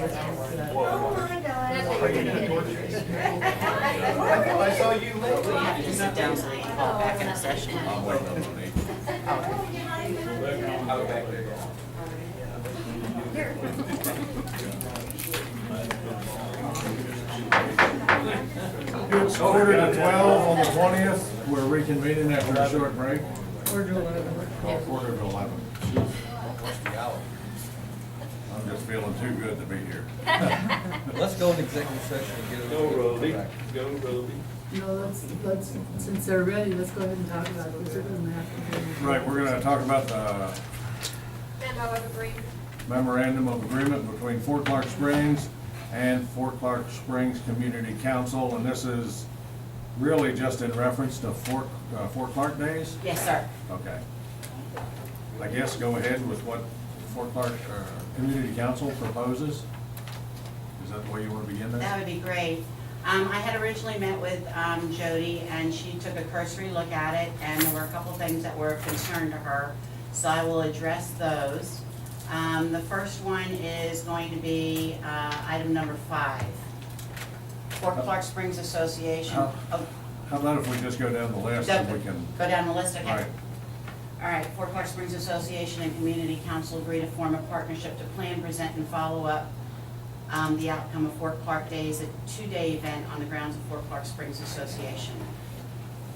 Oh my God. I saw you We late. have to sit down so we can call back in a session. I'm waiting on Monique. I'll be back there. It's 11:45 on the 20th. We're reconvening after a short break. 11:45. I'm just feeling too good to be here. Let's go in executive session and get it. Go, Roby. back. Go, Roby. No, let's, since they're ready, let's go ahead and talk about it, because it doesn't have to be. Right, we're gonna talk about the Memo of agreement. memorandum of agreement between Fort Clark Springs and Fort Clark Springs Community Council, and this is really just in reference to Fort Clark Days? Yes, sir. Okay. I guess go ahead with what Fort Clark Community Council proposes? Is that the way you want to begin That that? would be great. I had originally met with Jody, and she took a cursory look at it, and there were a couple things that were of concern to her, so I will address those. The first one is going to be item number 5. Fort Clark Springs Association. How- Oh, How about if we just go down the list and we can, go down the list, okay? right, All right, Fort Clark Springs Association and Community Council agree to form a partnership to plan, present, and follow up the outcome of Fort Clark Days, a 2-day event on the grounds of Fort Clark Springs Association.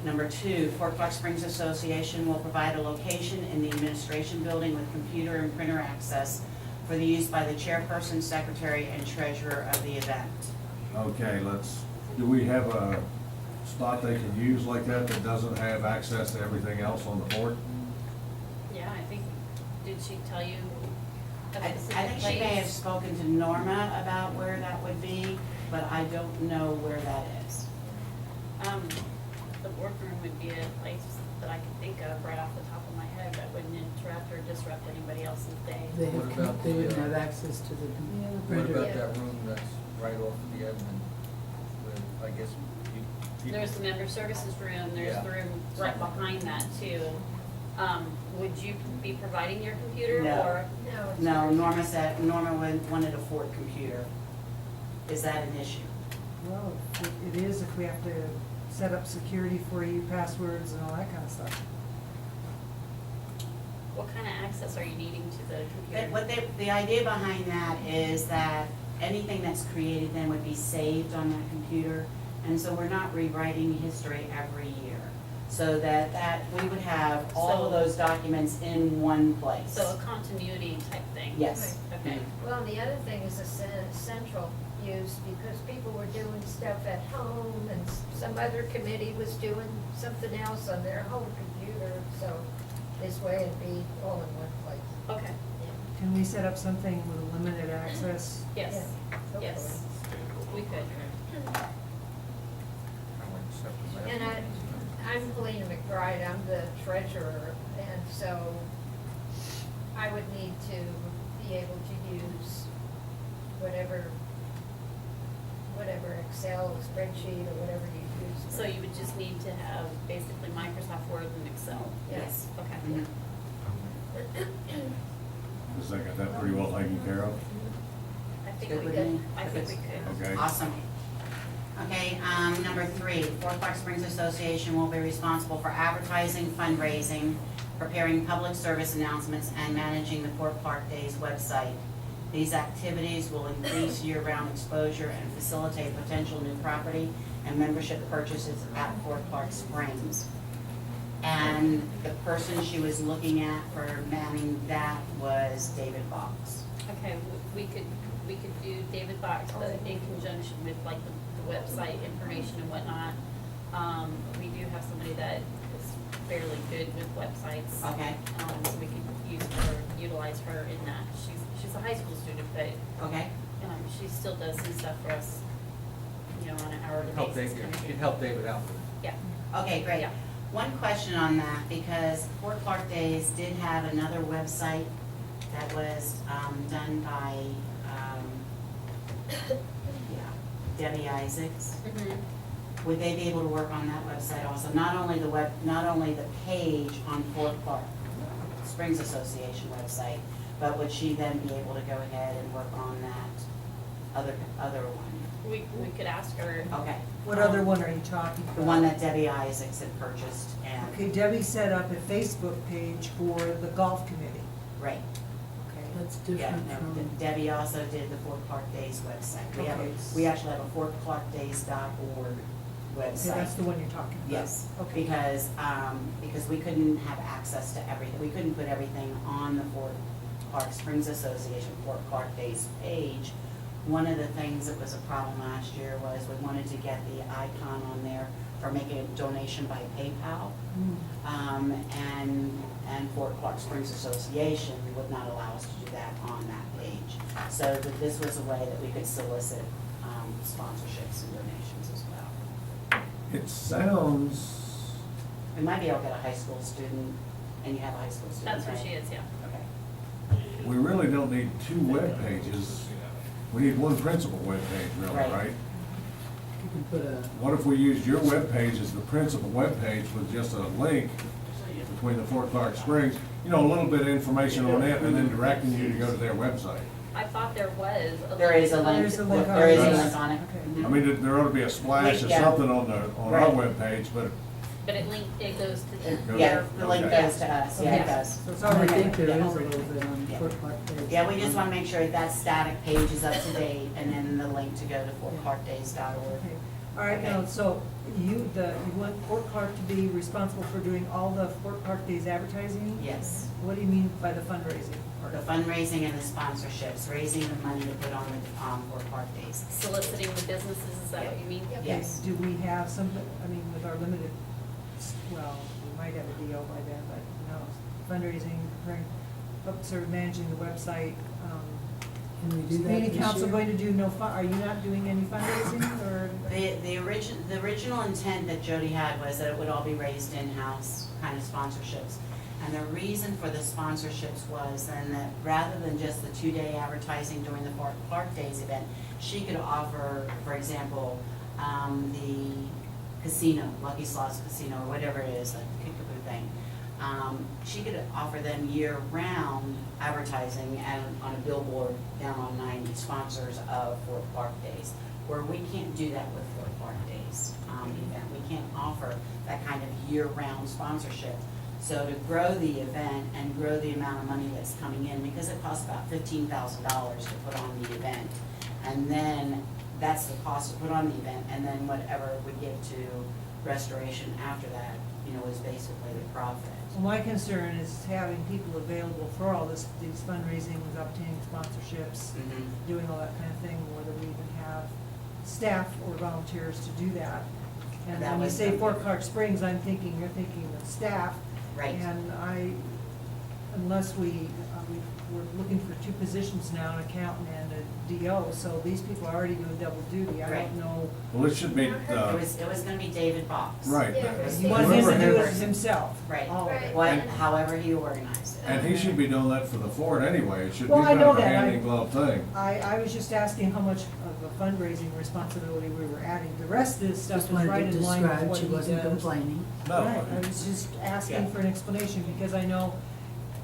Number 2, Fort Clark Springs Association will provide a location in the administration building with computer and printer access for the use by the chairperson, secretary, and treasurer of the event. okay, do we have a spot they can use like that doesn't have access to everything else on the fort? Yeah, I think, did she tell you a I specific think she may have place? spoken to Norma about where that would be, but I don't know where that is. The boardroom would be a place that I can think of right off the top of my head that wouldn't interrupt or disrupt anybody else's day. What about They the, wouldn't have access to the What printer. about that room that's right off of the admin? With, I guess, people. There's the member services room, there's the room right behind that too. Would you be providing your computer No. or? No, it's No, not. Norma wanted a Ford computer. Is that an issue? Well, it is if we have to set up security for you, passwords and all that kind of stuff. What kind of access are you needing to the computer? The idea behind that is that anything that's created then would be saved on that computer. And so we're not rewriting history every year. So that we would have all of So- those documents in one place. So a continuity type thing? Yes. Okay. Well, and the other thing is a central use, because people were doing stuff at home and some other committee was doing something else on their home computer, so this way it'd be all in one place. Okay, Can we set up something with limited access? yes, Yeah, yes, we could. And I'm Helena McBride, I'm the treasurer, and so I would need to be able to use whatever Excel spreadsheet or whatever you use. So you would just need to have basically Microsoft Word and Excel? Yes. Okay. Is that got that pretty well taken care of? I think Good we with could, me? I think we could. Okay. Awesome. Okay, number 3, Fort Clark Springs Association will be responsible for advertising, fundraising, preparing public service announcements, and managing the Fort Clark Days website. These activities will increase year-round exposure and facilitate potential new property and membership purchases at Fort Clark Springs. And the person she was looking at for manning that was David Box. Okay, we could do David Box, but in conjunction with like the website information and whatnot. We do have somebody that is fairly good with websites. Okay, So we could utilize her in that. She's a high school student, but okay, she still does some stuff for us, on an hourly Help basis. David, kind of you thing. can help David out with it. Yeah, okay, great. Yeah. One question on that, because Fort Clark Days did have another website that was done by, Debbie Isaacs. Would they be able to work on that website also? Not only the page on Fort Clark Springs Association website, but would she then be able to go ahead and work on that other one? We could ask her. Okay. What other one are you talking about? The one that Debbie Isaacs had purchased and. Okay, Debbie set up a Facebook page for the golf committee. Right. Okay. That's Yeah, different no, from. Debbie also did the Fort Clark Days website. Okay. We actually have a fortclarkdays.org Okay, website. that's the one you're talking about. Yes, Okay. because we couldn't have access to everything, we couldn't put everything on the Fort Clark Springs Association, Fort Clark Days page. One of the things that was a problem last year was we wanted to get the icon on there for making a donation by PayPal. Mm. And Fort Clark Springs Association would not allow us to do that on that page. So that this was a way that we could solicit sponsorships and donations as well. It sounds, We might be able to get a high school student, and you have a high school student, That's where right? she is, yeah. Okay. we really don't need two web pages. We need one principal web page, really, Right. right? You can put a, What if we used your web page as the principal web page with just a link between the Fort Clark Springs? You know, a little bit of information on it and then directing you to go to their website. I thought there was a. There is a link. There's a link on There is a it. link on it. Okay. Mhm. I mean, there ought to be a splash or Yeah. something on our Right. web page, but But it goes to the. Yeah, the link Okay. goes to us, yeah, it Okay. does. So it's I already. think there yeah. is a little bit on Yeah. Fort Clark Days. Yeah, we just want to make sure that static page is up to date, and then the link to go to fortclarkdays.org. Okay. All right, now, so you want Fort Clark to be responsible for doing all the Fort Clark Days advertising? Yes. What do you mean by the fundraising part? The fundraising and the sponsorships, raising the money to put on the Fort Clark Days. Soliciting the businesses, is that what you mean? Yep. Yes. Do we have some, I mean, with our limited, well, we might have a DO by then, but, you know, fundraising, preparing, sort of managing the website. Can we do that Community this council year? going to do no are you not doing any fundraising, or? The original intent that Jody had was that it would all be raised in-house, kind of sponsorships. And the reason for the sponsorships was then that rather than just the 2-day advertising during the Fort Clark Days event, she could offer, for example, the casino, Lucky Slots Casino, or whatever it is, the kickapoo thing. She could offer them year-round advertising and on a billboard down on 90, sponsors of Fort Clark Days, where we can't do that with Fort Clark Days event. We can't offer that kind of year-round sponsorship. So to grow the event and grow the amount of money that's coming in, because it costs about $15,000 to put on the event, and then that's the cost to put on the event, and then whatever we give to restoration after that, you know, is basically the profit. Well, my concern is having people available for all these fundraising, obtaining sponsorships, Mhm. doing all that kind of thing, whether we even have staff or volunteers to do that. And That when you was say the- Fort Clark Springs, you're thinking of staff. Right. And unless we're looking for 2 positions now, an accountant and a DO, so these people are already doing double duty. I Right. don't know. well, it should be, It was gonna be David Box. right. Yeah, You want him to do Whoever- it himself. Right. All of it. Right. What, however he organized it. And he should be doing that for the fort anyway. It should be Well, I kind know of a that. hand-in-glove thing. I was just asking how much of a fundraising responsibility we were adding. The rest of this stuff Just is wanted right to in line with describe, what she he wasn't does. complaining. No. Right, I was just asking Yeah. for an explanation, because I know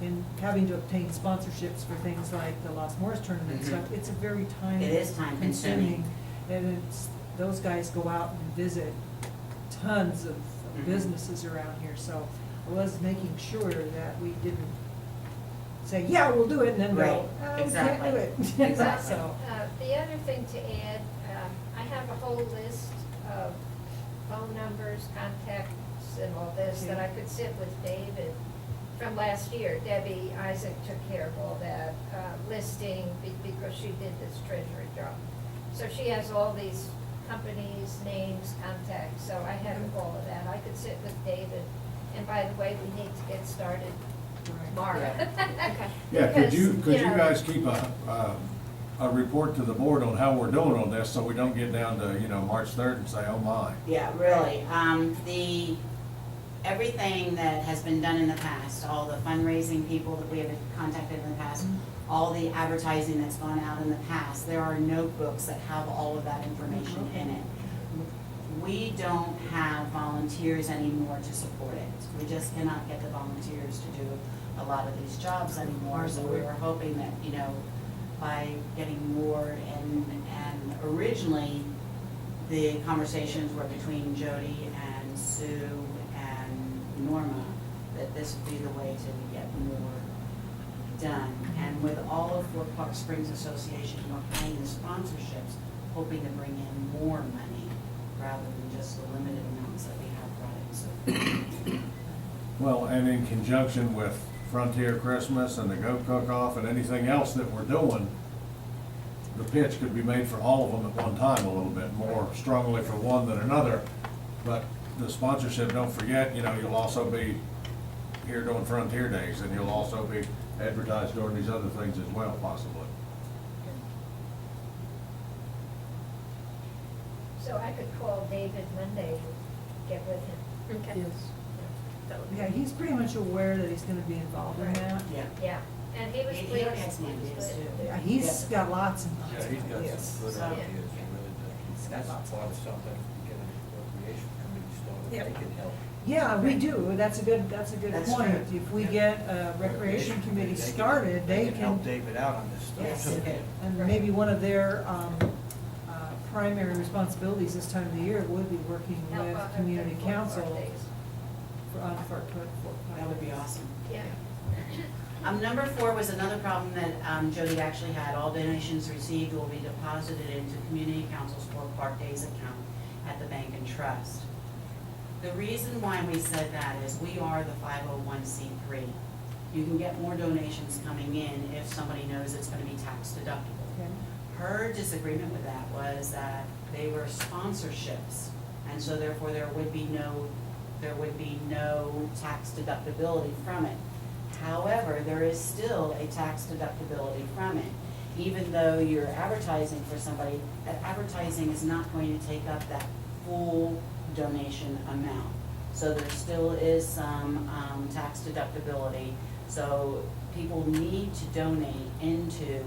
in having to obtain sponsorships for things like the Los Morris tournament and Mhm. stuff, it's a very time It is time consuming. And those guys go out and visit tons of Mhm. businesses around here, so I was making sure that we didn't say, yeah, we'll do it, and then go, Right, oh, we can't exactly. do it. Exactly. So, The other thing to add, I have a whole list of phone numbers, contacts, and all this that I could sit with David from last year. Debbie Isaac took care of all that listing because she did this treasury job. So she has all these companies, names, contacts, so I have all of that. I could sit with David, and by the way, we need to get started tomorrow. Yeah, could you Because, know, guys keep a report to the board on how we're doing on this, so we don't get down to, March 3rd and say, oh my. Yeah, really. Everything that has been done in the past, all the fundraising people that we have contacted in the past, all the advertising that's gone out in the past, there are notebooks that have all of that information in it. We don't have volunteers anymore to support it. We just cannot get the volunteers to do a lot of these jobs anymore, so we were hoping that, by getting more, and originally, the conversations were between Jody and Sue and Norma, that this would be the way to get more done. And with all of Fort Park Springs Association behind the sponsorships, hoping to bring in more money rather than just the limited amounts that we have brought in. So Well, and in conjunction with Frontier Christmas and the Goat Cook-Off and anything else that we're doing, the pitch could be made for all of them at one time a little bit more strongly for one than another. But the sponsorship, don't forget, you know, you'll also be here doing Frontier Days, and you'll also be advertised during these other things as well, possibly. So I could call David Monday and get with him. Okay. Yes. That would be Yeah, he's pretty much aware that he's gonna be involved in that. yeah. Yeah, and he was He pleased. already had some ideas too. Yeah, he's got lots and Yeah, lots he's of got ideas. some good So- ideas, he really does. got That's lots of part of something, get a recreation committee started, Yep. they can help. Yeah, we do, that's a good That's point. true. If we get a recreation committee started, they help can, David out on this Yes, stuff they too. can. and maybe one of their, primary responsibilities this time of the year would be working Help with out at community the Fort Park council Days. for That would be awesome. Yeah. Number 4 was another problem that Jody actually had. All donations received will be deposited into Community Council's Fort Park Days account at the bank and trust. The reason why we said that is we are the 501c3. You can get more donations coming in if somebody knows it's gonna be tax deductible. Okay. Her disagreement with that was that they were sponsorships, and so therefore there would be no tax deductibility from it. However, there is still a tax deductibility from it. Even though you're advertising for somebody, that advertising is not going to take up that full donation amount. So there still is some tax deductibility. So people need to donate into,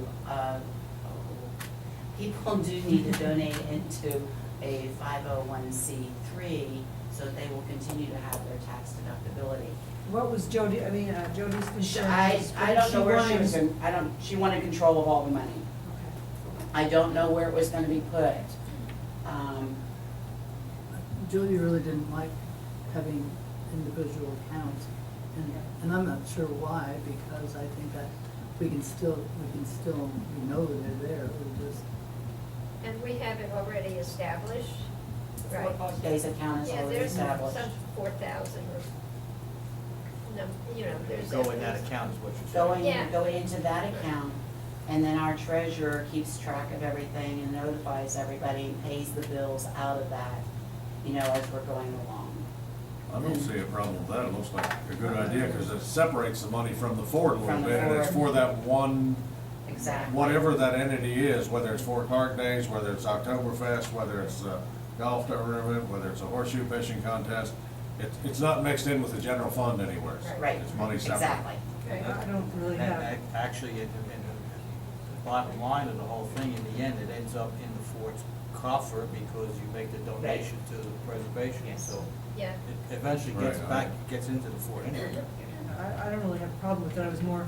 people do need to donate into a 501c3 so that they will continue to have their tax deductibility. What was Jody's concern? I don't know where she was, she wanted control of all the money. Okay. I don't know where it was gonna be put. Jody really didn't like having individual accounts, and I'm not sure why, because I think that we know that they're there, we just, And we have it already established, right? Fort Park Days account is Yeah, already there's some established. 4,000 or, no, you know, there's. Go in that account is what you're saying. Yeah. Go into that account, and then our treasurer keeps track of everything and notifies everybody and pays the bills out of that, you know, as we're going along. I don't see a problem with that. It looks like a good idea, because it separates the money from the Ford a little From the bit, and it's Ford. for that one, Exactly. whatever that entity is, whether it's Fort Park Days, whether it's Oktoberfest, whether it's a golf tournament, whether it's a horseshoe fishing contest. It's not mixed in with the general fund anywhere. Right, It's money separate. exactly. Right. I don't really And have, actually, in the bottom line of the whole thing, in the end, it ends up in the fort's coffer because you make the donation to the preservation, Yes. so Yeah, it eventually gets Right, back, gets into the fort anyway. I don't really have a problem with it. I was more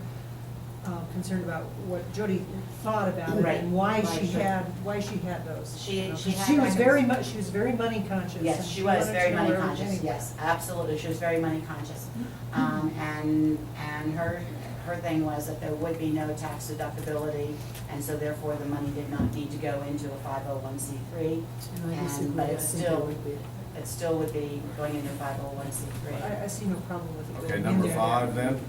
concerned about what Jody thought about it Right. and why Why she she- had those. She- you know, she 'cause had she was records. she was very money conscious. Yes, and she was wanted to very know money where conscious, everything yes, absolutely, she was very money conscious. And her thing was that there would be no tax deductibility, and so therefore the money did not need to go into a 501c3. and I disagree, But I it's think it still, would be. it still would be going into 501c3. I see no problem with it. Okay, going in number there. 5 then?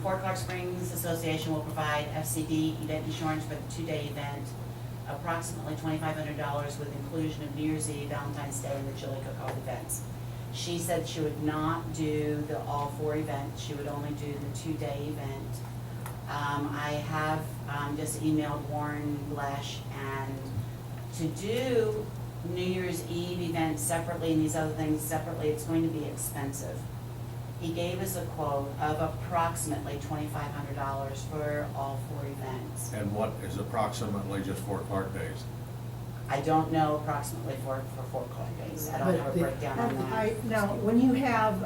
Fort Clark Springs Association will provide FCD event insurance for the 2-day event, approximately $2,500 with inclusion of New Year's Eve, Valentine's Day, and the chili cook-off events. She said she would not do the all 4 events, she would only do the 2-day event. I have just emailed Warren Blesh, and to do New Year's Eve events separately and these other things separately, it's going to be expensive. He gave us a quote of approximately $2,500 for all 4 events. And what is approximately just Fort Park Days? I don't know approximately for Fort Clark days. I don't have a But the- breakdown on that. Now, when you have,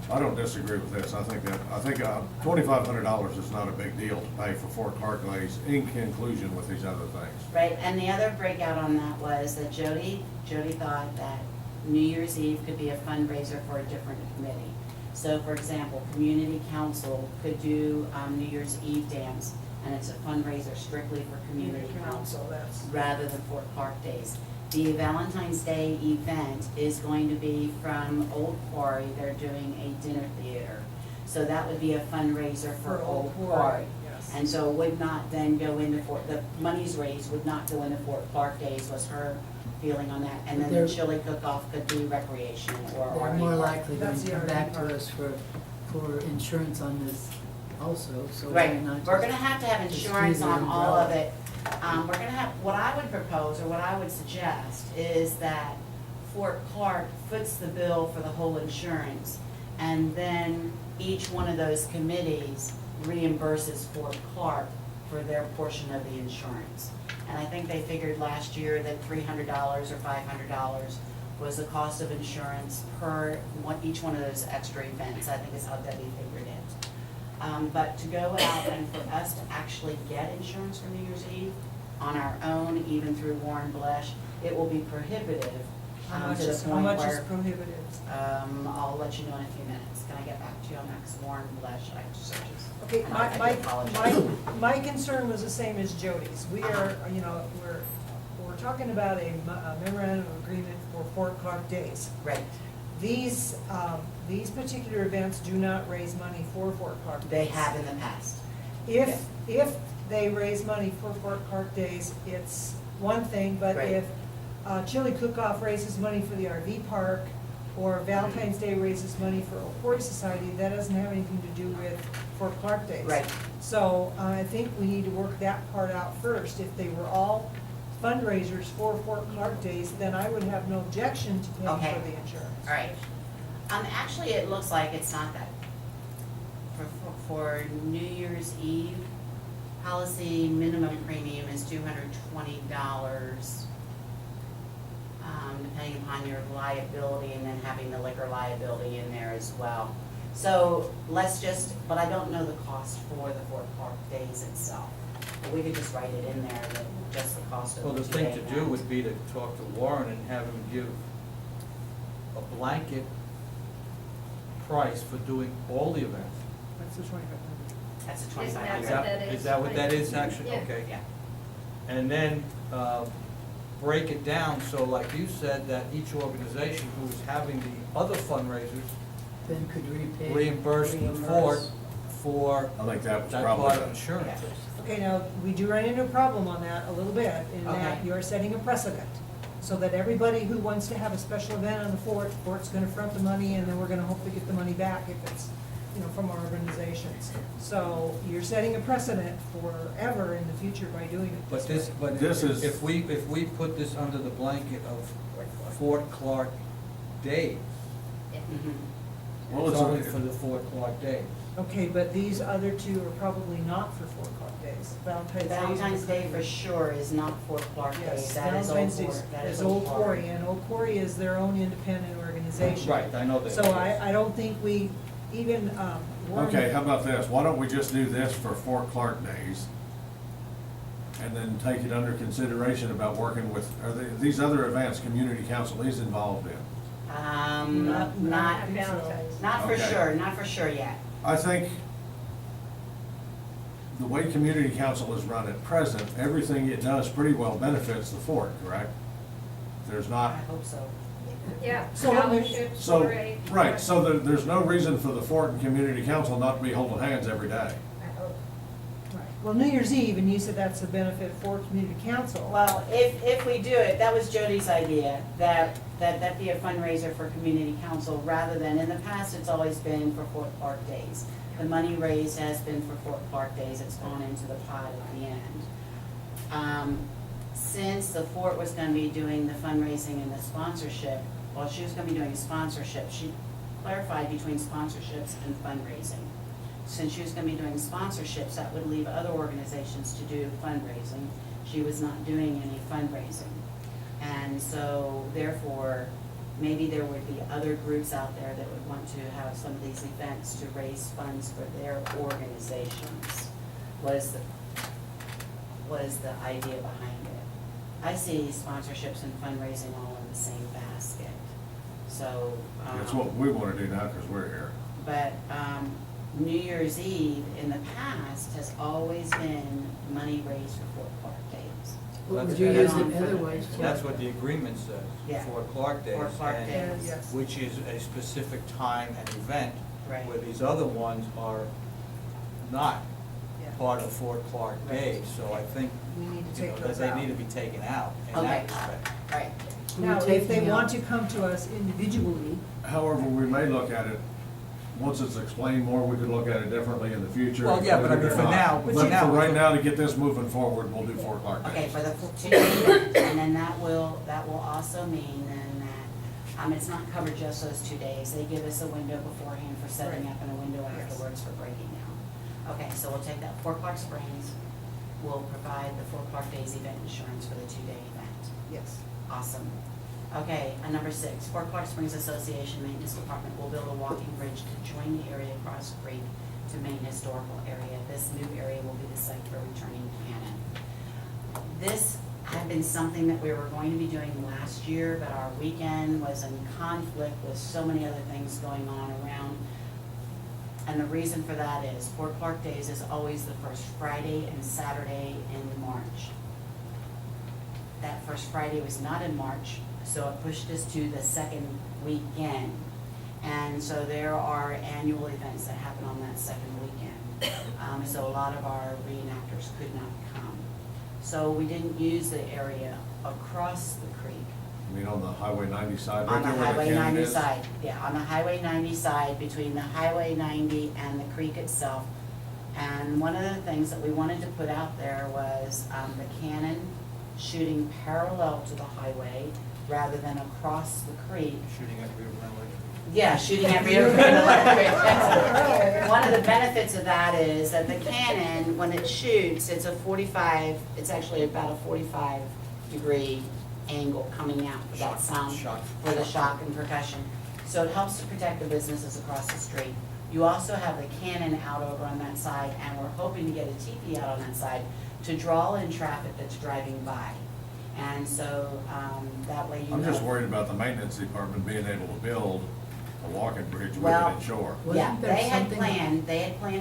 I don't disagree with this. I think $2,500 is not a big deal to pay for Fort Clark days in conclusion with these other things. Right, and the other breakout on that was that Jody thought that New Year's Eve could be a fundraiser for a different committee. So for example, Community Council could do New Year's Eve dance, and it's a fundraiser strictly for Community Council that's, rather than Fort Clark Days. The Valentine's Day event is going to be from Old Quarry. They're doing a dinner theater. So that would be a fundraiser for Old Quarry. yes. And so it would not then go into the monies raised would not go into Fort Clark Days was her feeling on that. And then the They're- chili cook-off could be recreation or They're RV more park. likely going That's to the come RV back part. to us for insurance on this also, so why Right, not we're just- gonna have to have just insurance use the on all of umbrella? it. We're gonna have, what I would propose, or what I would suggest, is that Fort Clark foots the bill for the whole insurance, and then each one of those committees reimburses Fort Clark for their portion of the insurance. And I think they figured last year that $300 or $500 was the cost of insurance per each one of those extra events. I think is how Debbie figured it. But to go out and for us to actually get insurance for New Year's Eve on our own, even through Warren Blesh, it will be prohibitive. How much To the is, how point much is where, prohibitive? I'll let you know in a few minutes. Can I get back to you on that? Because Warren Blesh, I searches. Okay, And I do apologize. my concern was the same as Jody's. We are, you know, we're talking about a memorandum of agreement for Fort Clark Days. Right. These particular events do not raise money for Fort Clark Days. They have in the past. If they raise money for Fort Clark Days, it's one thing, but Right. if Chili Cook-Off raises money for the RV park, or Valentine's Day raises money for Old Quarry Society, that doesn't have anything to do with Fort Clark Days. Right. So I think we need to work that part out first. If they were all fundraisers for Fort Clark Days, then I would have no objection to paying Okay. for the insurance. All right. Actually, it looks like it's not that. For New Year's Eve, policy minimum premium is $220, depending upon your liability, and then having the liquor liability in there as well. So let's just, but I don't know the cost for the Fort Clark Days itself. But we could just write it in there, that just the cost of Well, the the thing to two-day do event. would be to talk to Warren and have him give a blanket price for doing all the events. That's the 2,500. That's a Isn't 25. Is what that, that is is? that what that is actually? Yeah. Okay. Yeah. And then, break it down, so like you said, that each organization who is having the other fundraisers Then could repay. reimburse the fort for I think that was that probably part of the, insurance. Okay, now, we do run into a problem on that a little bit, in that Okay. you're setting a precedent. So that everybody who wants to have a special event on the fort's gonna front the money, and then we're gonna hopefully get the money back if it's, you know, from our organizations. So you're setting a precedent forever in the future by doing it But this this, way. but This is- if we put this under the blanket of Fort Clark Days, Mhm. well, it's only for it's, the Fort Clark Days. Okay, but these other two are probably not for Fort Clark Days. Valentine's Day. Valentine's Day for sure is not Fort Clark Yes, Days, that is Old Valentine's Day Quarry. That is Old Quarry, and Old Quarry is their own independent organization. Right, I know that. So I don't think we even, Warren. okay, how about this? Why don't we just do this for Fort Clark days? And then take it under consideration about working with, these other events, community council is involved in? Not- Not, not- Valentine's. not for Okay. sure, not for sure yet. I think the way community council is run at present, everything it does pretty well benefits the fort, correct? There's I not, hope so. Yeah, So let me- scholarships, so, 4-H. right, so there's no reason for the fort and community council not to be holding hands every day. I hope. Right. Well, New Year's Eve, and you said that's a benefit for community council. Well, if we do it, that was Jody's idea, that be a fundraiser for community council, rather than, in the past, it's always been for Fort Clark Days. The money raised has been for Fort Clark Days, it's gone into the pot at the end. Since the fort was gonna be doing the fundraising and the sponsorship, well, she was gonna be doing sponsorship, she clarified between sponsorships and fundraising. Since she was gonna be doing sponsorships, that would leave other organizations to do fundraising. She was not doing any fundraising. And so therefore, maybe there would be other groups out there that would want to have some of these events to raise funds for their organizations, was the idea behind it. I see sponsorships and fundraising all in the same basket, so. That's what we wanna do now, cause we're here. But New Year's Eve in the past has always been money raised for Fort Clark Days. What would That's- you and use that's- it otherwise for? That's what the agreement says, Yeah. for Clark Days. Fort Clark and- Days. Yes. Which is a specific time and event. Right. Where these other ones are not Yeah. part of Fort Clark Right. Days, so I think, We need to you know, take that those they out. need to be taken out in Okay. that respect. Right. Now, We're if they taking want out- to come to us individually, However, we may look at it, once it's explained more, we could look at it differently in the future. Well, yeah, but I mean, for now- But But you- for right now, to get this moving forward, we'll do Fort Clark Okay, Days. for the 2-day event, and then that will also mean then that, it's not covered just those 2 days. They give us a window beforehand for setting Right. up and a window Yes. afterwards for breaking down. Okay, so we'll take that. Fort Clark Springs will provide the Fort Clark Days event insurance for the 2-day event. yes. Awesome. Okay, number 6, Fort Clark Springs Association Maintenance Department will build a walking bridge to join the area across the creek to main historical area. This new area will be the site for returning cannon. This had been something that we were going to be doing last year, but our weekend was in conflict with so many other things going on around. And the reason for that is Fort Clark Days is always the first Friday and Saturday in March. That first Friday was not in March, so it pushed us to the second weekend. And so there are annual events that happen on that second weekend. So a lot of our reenactors could not come. So we didn't use the area across the creek. I mean, on the Highway 90 side, right On the there where the Highway cannon 90 is. side, yeah, on the Highway 90 side, between the Highway 90 and the creek itself. And one of the things that we wanted to put out there was the cannon shooting parallel to the highway rather than across the creek. Shooting at Rio Grande Lake. Yeah, shooting at Rio Grande Electric. One of the benefits of that is that the cannon, when it shoots, it's actually about a 45-degree angle coming out for that sound, for the shock and percussion. So it helps to protect the businesses across the street. You also have the cannon out over on that side, and we're hoping to get a teepee out on that side to draw in traffic that's driving by. And so, that way you know. I'm just worried about the maintenance department being able to build a walking bridge with Well, it inshore. Yeah, Wasn't there they had something- planned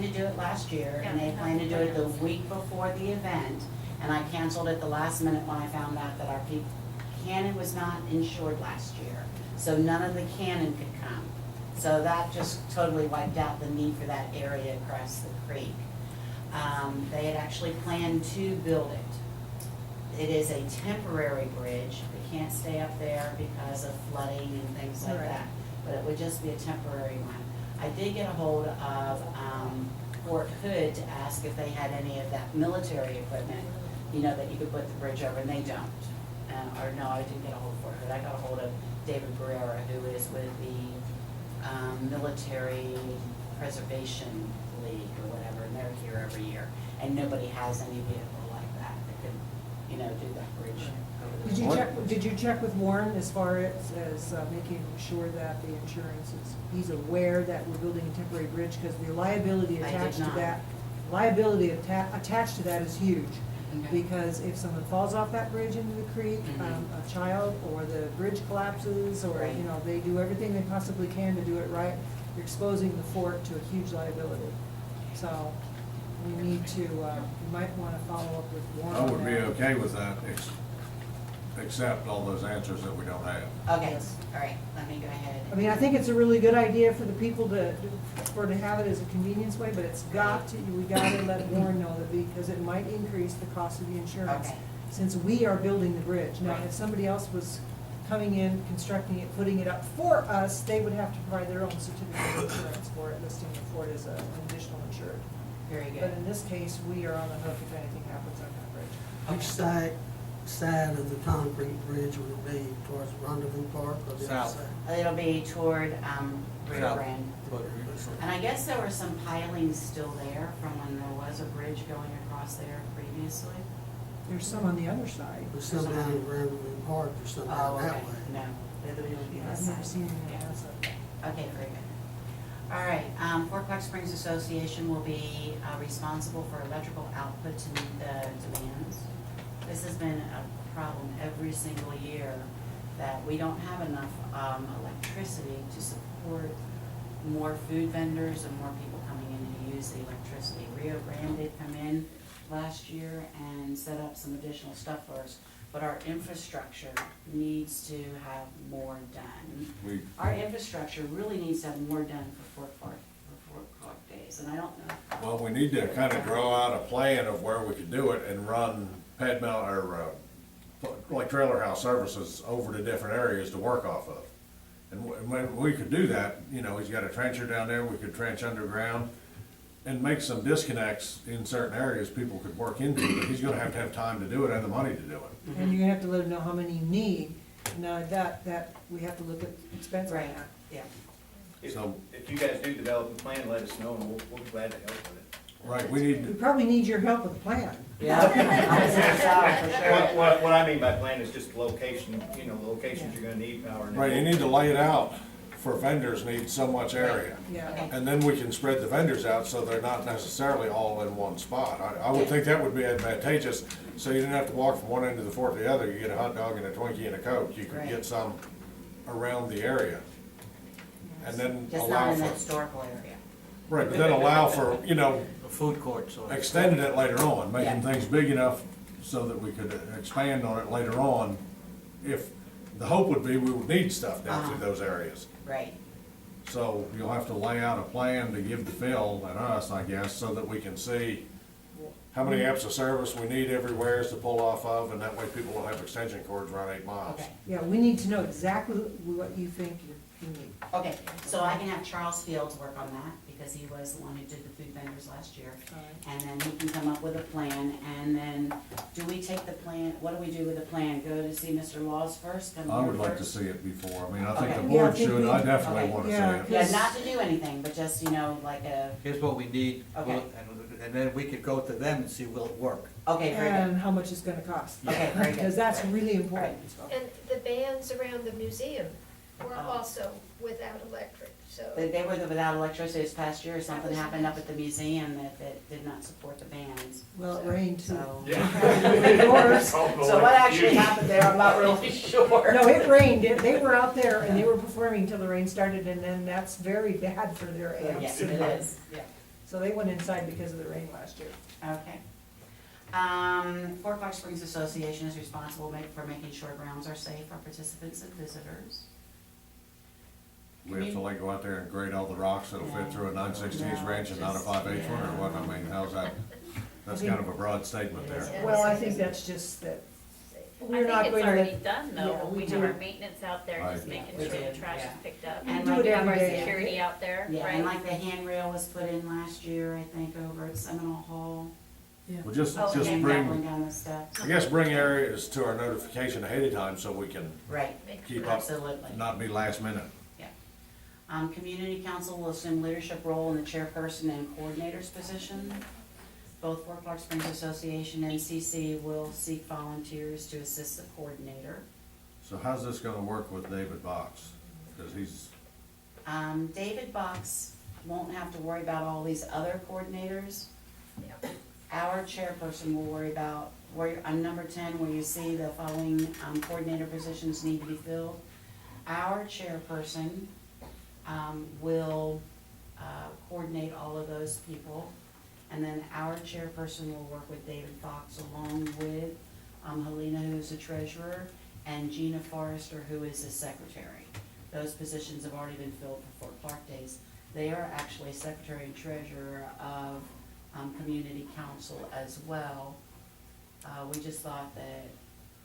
to do it last year, and they Yeah, planned to do it the plans. week before the event, and I canceled it the last minute when I found out that our cannon was not insured last year, so none of the cannon could come. So that just totally wiped out the need for that area across the creek. They had actually planned to build it. It is a temporary bridge, they can't stay up there because of flooding and things like Right. that, but it would just be a temporary one. I did get a hold of Fort Hood to ask if they had any of that military equipment, that you could put the bridge over, and they don't. Or no, I didn't get a hold of Fort Hood, I got a hold of David Barrera, who is with the Military Preservation League or whatever, and they're here every year, and nobody has any vehicle like that could, do that bridge over the. Did you check with Warren as far as making sure that the insurance he's aware that we're building a temporary bridge? Because the liability I did attached to not. that, attached to that is huge. Okay. Because if someone falls off that bridge into the creek, Mhm. a child, or the bridge collapses, or, Right. they do everything they possibly can to do it right, you're exposing the fort to a huge liability. So, we need to, you might wanna follow up with Warren I on would be that. okay with that, except all those answers that we don't have. Okay, all right, let me go ahead. I mean, I think it's a really good idea for the people to have it as a convenience way, but we gotta let Warren know that because it might increase the cost of the insurance. Okay. Since we are building the bridge. Now, Right. if somebody else was coming in, constructing it, putting it up for us, they would have to provide their own certificate of insurance for it, listing it for it as an additional insured. Very But good. in this case, we are on the hook if anything happens on that bridge. Which side of the concrete bridge would it be, towards Rendezvous Park or the other South. side? It'll be toward Rio South. Grande. But- And I guess there were some pilings still there from when there was a bridge going across there previously. There's some on the other side. There's some down in Rendezvous Park, there's some Oh, down okay, that way. no, it'll be I've this never side. seen any Yeah. on that side. Okay, very good. All right, Fort Clark Springs Association will be responsible for electrical output to meet the demands. This has been a problem every single year, that we don't have enough electricity to support more food vendors and more people coming in to use the electricity. Rio Grande did come in last year and set up some additional stuff for us, but our infrastructure needs to have more done. Our infrastructure really needs to have more done for Fort Clark Days, and I don't know. Well, we need to kind of draw out a plan of where we could do it and run pad mount, or like trailer house services over to different areas to work off of. And when we could do that, you know, he's got a trencher down there, we could trench underground and make some disconnects in certain areas people could work into, but he's gonna have to have time to do it and the money to do it. And you're gonna have to let them know how many you need. Now, that, we have to look at expense on Right. that. Yeah. So- If you guys do develop a plan, let us know, and we'll be glad to help with it. Right, we need, We probably need your help with the plan. Yeah. I was gonna say, for sure. What I mean by plan is just location, you know, the locations you're gonna need power. and- right, you need to lay it out for vendors need so much area. Yeah. Okay. And then we can spread the vendors out so they're not necessarily all in one spot. I would think that would be advantageous, so you didn't have to walk from one end of the fort to the other. You get a hot dog and a Twinkie and a Coke. You could Right. get some around the area. And then Just not allow in the for, historical area. right, but then allow for, you know, A food court, so. extending it later on, making Yeah. things big enough so that we could expand on it later on. If, the hope would be we would need stuff down through those areas. Right. So you'll have to lay out a plan to give to Phil and us, I guess, so that we can see how many amps of service we need everywhere to pull off of, and that way people will have extension cords around 8 miles. Okay. Yeah, we need to know exactly what you think you need. Okay, so I can have Charles Fields work on that, because he was the one who did the food vendors last year. And then he can come up with a plan, and then, do we take the plan, what do we do with the plan? Go to see Mr. Laws first, come I here would like to first? see it before. I mean, I think Okay. the Yeah, I board think should, we- I definitely okay. wanna see Yeah, it. Yeah, not to do anything, but just, you know, like a, Here's what we need, Okay. and then we could go to them and see will it work. okay, very And good. how much it's gonna cost. Okay, very good. Because that's really important. And the bands around the museum were Oh. also without electric, so. They were without electricity this past year, That something was happened up nice. at the museum that did not support the bands. Well, it So- rained too. So, Yours. so what actually happened there, I'm not really sure. No, it rained. They were out there and they were performing until the rain started, and then that's very bad for their Yes, amps. it is, yeah. So they went inside because of the rain last year. Okay. Fort Clark Springs Association is responsible for making sure grounds are safe for participants and visitors. We have to like go out there and grade all the rocks that'll fit through a 9/16 wrench and not a 5/8 one, or what? I mean, how's that? That's kind of a broad statement there. Yeah. Well, I think that's just that we're not I think going it's to already let. done Yeah, though, we we do. have our maintenance out there, just Right. making We sure do, the trash is yeah. picked up. And do like it the We have our every day. security out there, Yeah, and right? like the handrail was put in last year, I think, over at Seminole Hall. Well, just Oh, And bring, traveling down the steps. I guess bring areas to our notification ahead of time so we can Right, keep up, absolutely. not be last minute. Community Council will assume leadership role in the chairperson and coordinators position. Both Fort Clark Springs Association and CC will seek volunteers to assist the coordinator. So how's this gonna work with David Box? Because he's, David Box won't have to worry about all these other coordinators. Yeah. Our chairperson will worry about, on number 10, where you see the following coordinator positions need to be filled. Our chairperson will coordinate all of those people. And then our chairperson will work with David Fox along with Helena, who's the treasurer, and Gina Forrester, who is the secretary. Those positions have already been filled for Fort Clark Days. They are actually secretary and treasurer of Community Council as well. We just thought that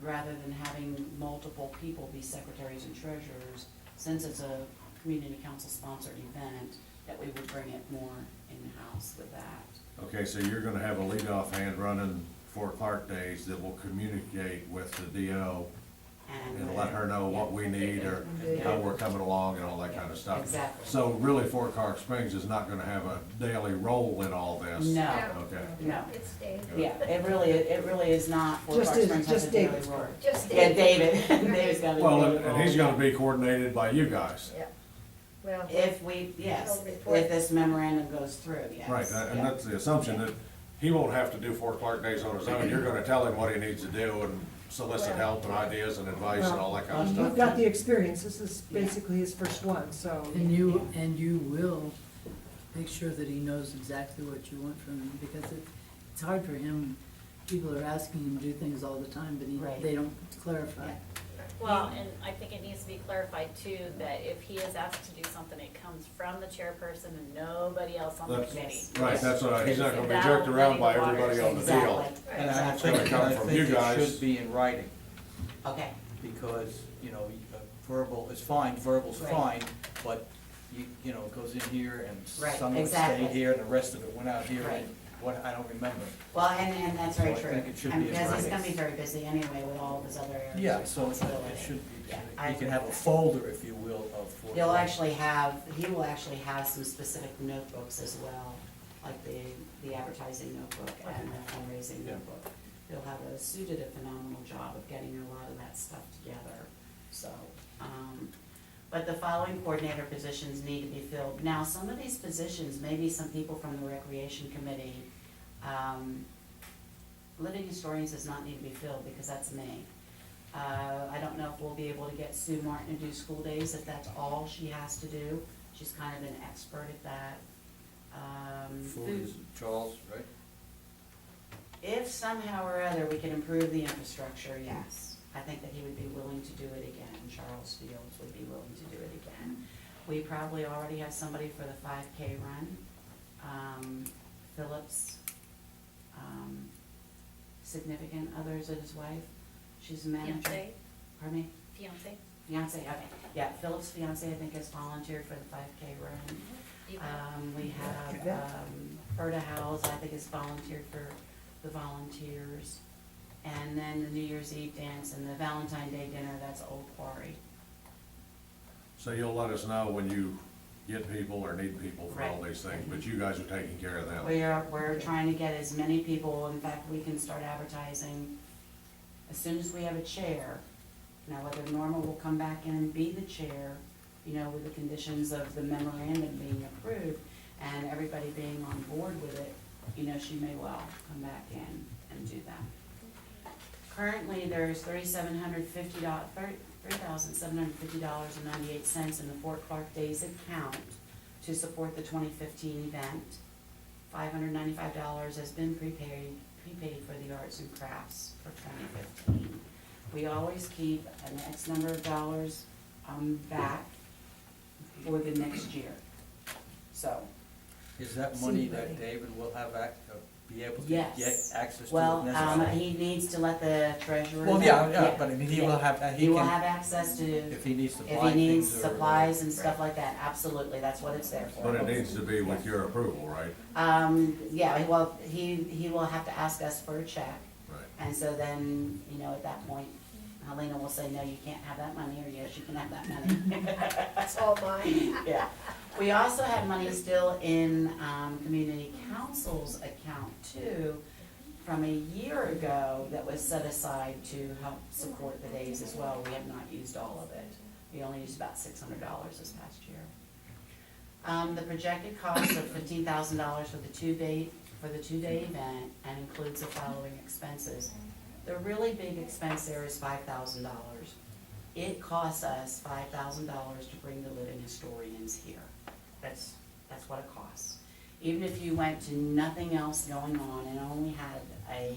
rather than having multiple people be secretaries and treasurers, since it's a Community Council sponsored event, that we would bring it more in-house with that. okay, so you're gonna have a leadoff hand running Fort Clark Days that will communicate with the DO and let her know what we need or how we're coming along and all that kind of stuff. Exactly. So really, Fort Clark Springs is not gonna have a daily role in all this? No. Okay. No. It's David. Yeah, it really is not, Fort Just Clark is- Springs has just a daily David's role. part. Just Yeah, David. David's got a Well, daily and he's role. gonna be coordinated by you guys. Yeah. Well. If we, yes, He'll report. if this memorandum goes through, yes. Right, and Yeah. that's the assumption, that he won't have to do Fort Clark Days on his own. You're gonna tell him what he needs to do and solicit help and ideas and advice and all that kind of Well, stuff. you've got the experience, this is basically his first one, so. And you will make sure that he knows exactly what you want from him, because it's hard for him. People are asking him to do things all the time, but Right. they don't clarify. Yeah. Well, and I think it needs to be clarified too, that if he is asked to do something, it comes from the chairperson and nobody else on the That's- committee. Right, that's what, he's not gonna be That'll jerked around by muddy the everybody on the Exactly, deal. And I exactly. think, come I from think you it guys. should be in writing, Okay, because, you know, verbal is fine, verbal's Right. fine, but you know, it goes in here and Right, some of it exactly. stayed here and the rest of it went out here Right. and what, I don't remember. well, and that's very So I true. think it should And be in because he's writing. gonna be very busy anyway with all of his other areas of Yeah, so it responsibility. should be, Yeah, I you can agree have a with that. folder, if you will, of. Fort He will Clark. actually have some specific notebooks as well, like the advertising notebook and the fundraising Yeah. notebook. He'll have suited a phenomenal job of getting a lot of that stuff together, so, but the following coordinator positions need to be filled. Now, some of these positions, maybe some people from the recreation committee, living historians does not need to be filled because that's me. I don't know if we'll be able to get Sue Martin to do school days, if that's all she has to do. She's kind of an expert at that. Food Food, is Charles, right? if somehow or other we can improve the infrastructure, yes. I think that he would be willing to do it again. Charles Fields would be willing to do it again. We probably already have somebody for the 5K run. Phillips, significant others of his wife. She's a manager. Fiance, Pardon me? fiance. Okay. Yeah, Phillips' fiance, I think, has volunteered for the 5K run. We have, Berta Howells, I think, has volunteered for the volunteers. And then the New Year's Eve dance and the Valentine Day dinner, that's Old Quarry. So you'll let us know when you get people or need people for all Right. these things, but you guys are taking care of them. We're trying to get as many people, in fact, we can start advertising as soon as we have a chair. Now, whether Norma will come back in and be the chair, you know, with the conditions of the memorandum being approved and everybody being on board with it, you know, she may well come back in and do that. Currently, there's $3,750.98 in the Fort Clark Days account to support the 2015 event. $595 has been prepaid for the arts and crafts for 2015. We always keep an X number of dollars back for the next year. So, Is that money that David will have be able to Yes. get access to well, if necessary? he needs to let the treasurer know. Well, yeah, but I mean, he Yeah. will have, He will have can, access to, if he needs to if buy he needs things or. supplies and stuff like that, absolutely, that's what it's there for. But it needs to be with your approval, right? Yeah, well, he will have to ask us for a check, Right. and so then, you know, at that point, Helena will say, no, you can't have that money, or yes, you can have that money. It's all mine. Yeah. We also have money still in, community council's account too, from a year ago that was set aside to help support the days as well. We have not used all of it. We only used about $600 this past year. The projected cost of $15,000 for the two-day event and includes the following expenses. The really big expense there is $5,000. It costs us $5,000 to bring the living historians here. That's what it costs. Even if you went to nothing else going on and only had a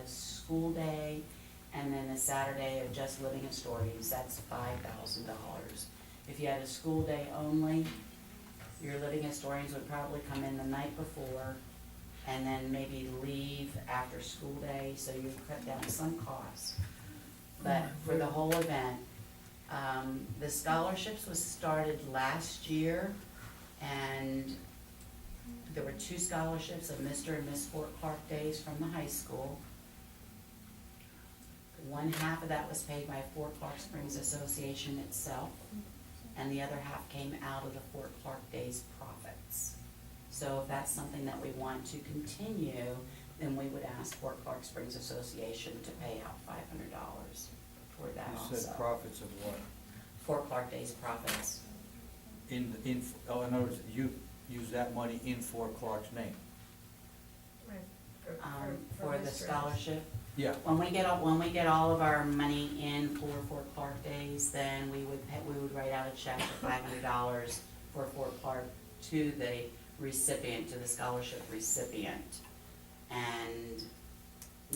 school day and then a Saturday of just living historians, that's $5,000. If you had a school day only, your living historians would probably come in the night before and then maybe leave after school day, so you cut down some costs. But for the whole event, the scholarships was started last year, and there were 2 scholarships of Mr. and Miss Fort Clark Days from the high school. one half of that was paid by Fort Clark Springs Association itself, and the other half came out of the Fort Clark Days profits. So if that's something that we want to continue, then we would ask Fort Clark Springs Association to pay out $500 for that You also. said profits of what? Fort Clark Days profits. In other words, you use that money in Fort Clark's name? Right. For the Mr. scholarship. Yeah. When we get all of our money in for Fort Clark Days, then we would write out a check for $500 for Fort Clark to the recipient, to the scholarship recipient. And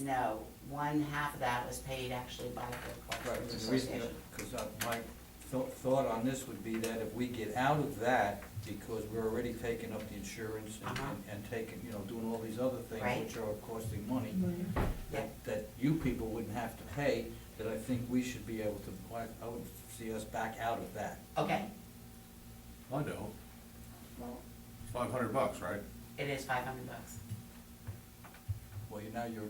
no, one half of that was paid actually by Fort Clark Right, Springs the reason, Association. because my thought on this would be that if we get out of that, because we're already taking up the insurance and, Uh-huh. and taking, doing all these other things Right. which are costing money, Yeah. that you people wouldn't have to pay, that I think we should be able to, I would see us back out of that. Okay, I don't. It's $500, right? it is $500. Well, you're Now you're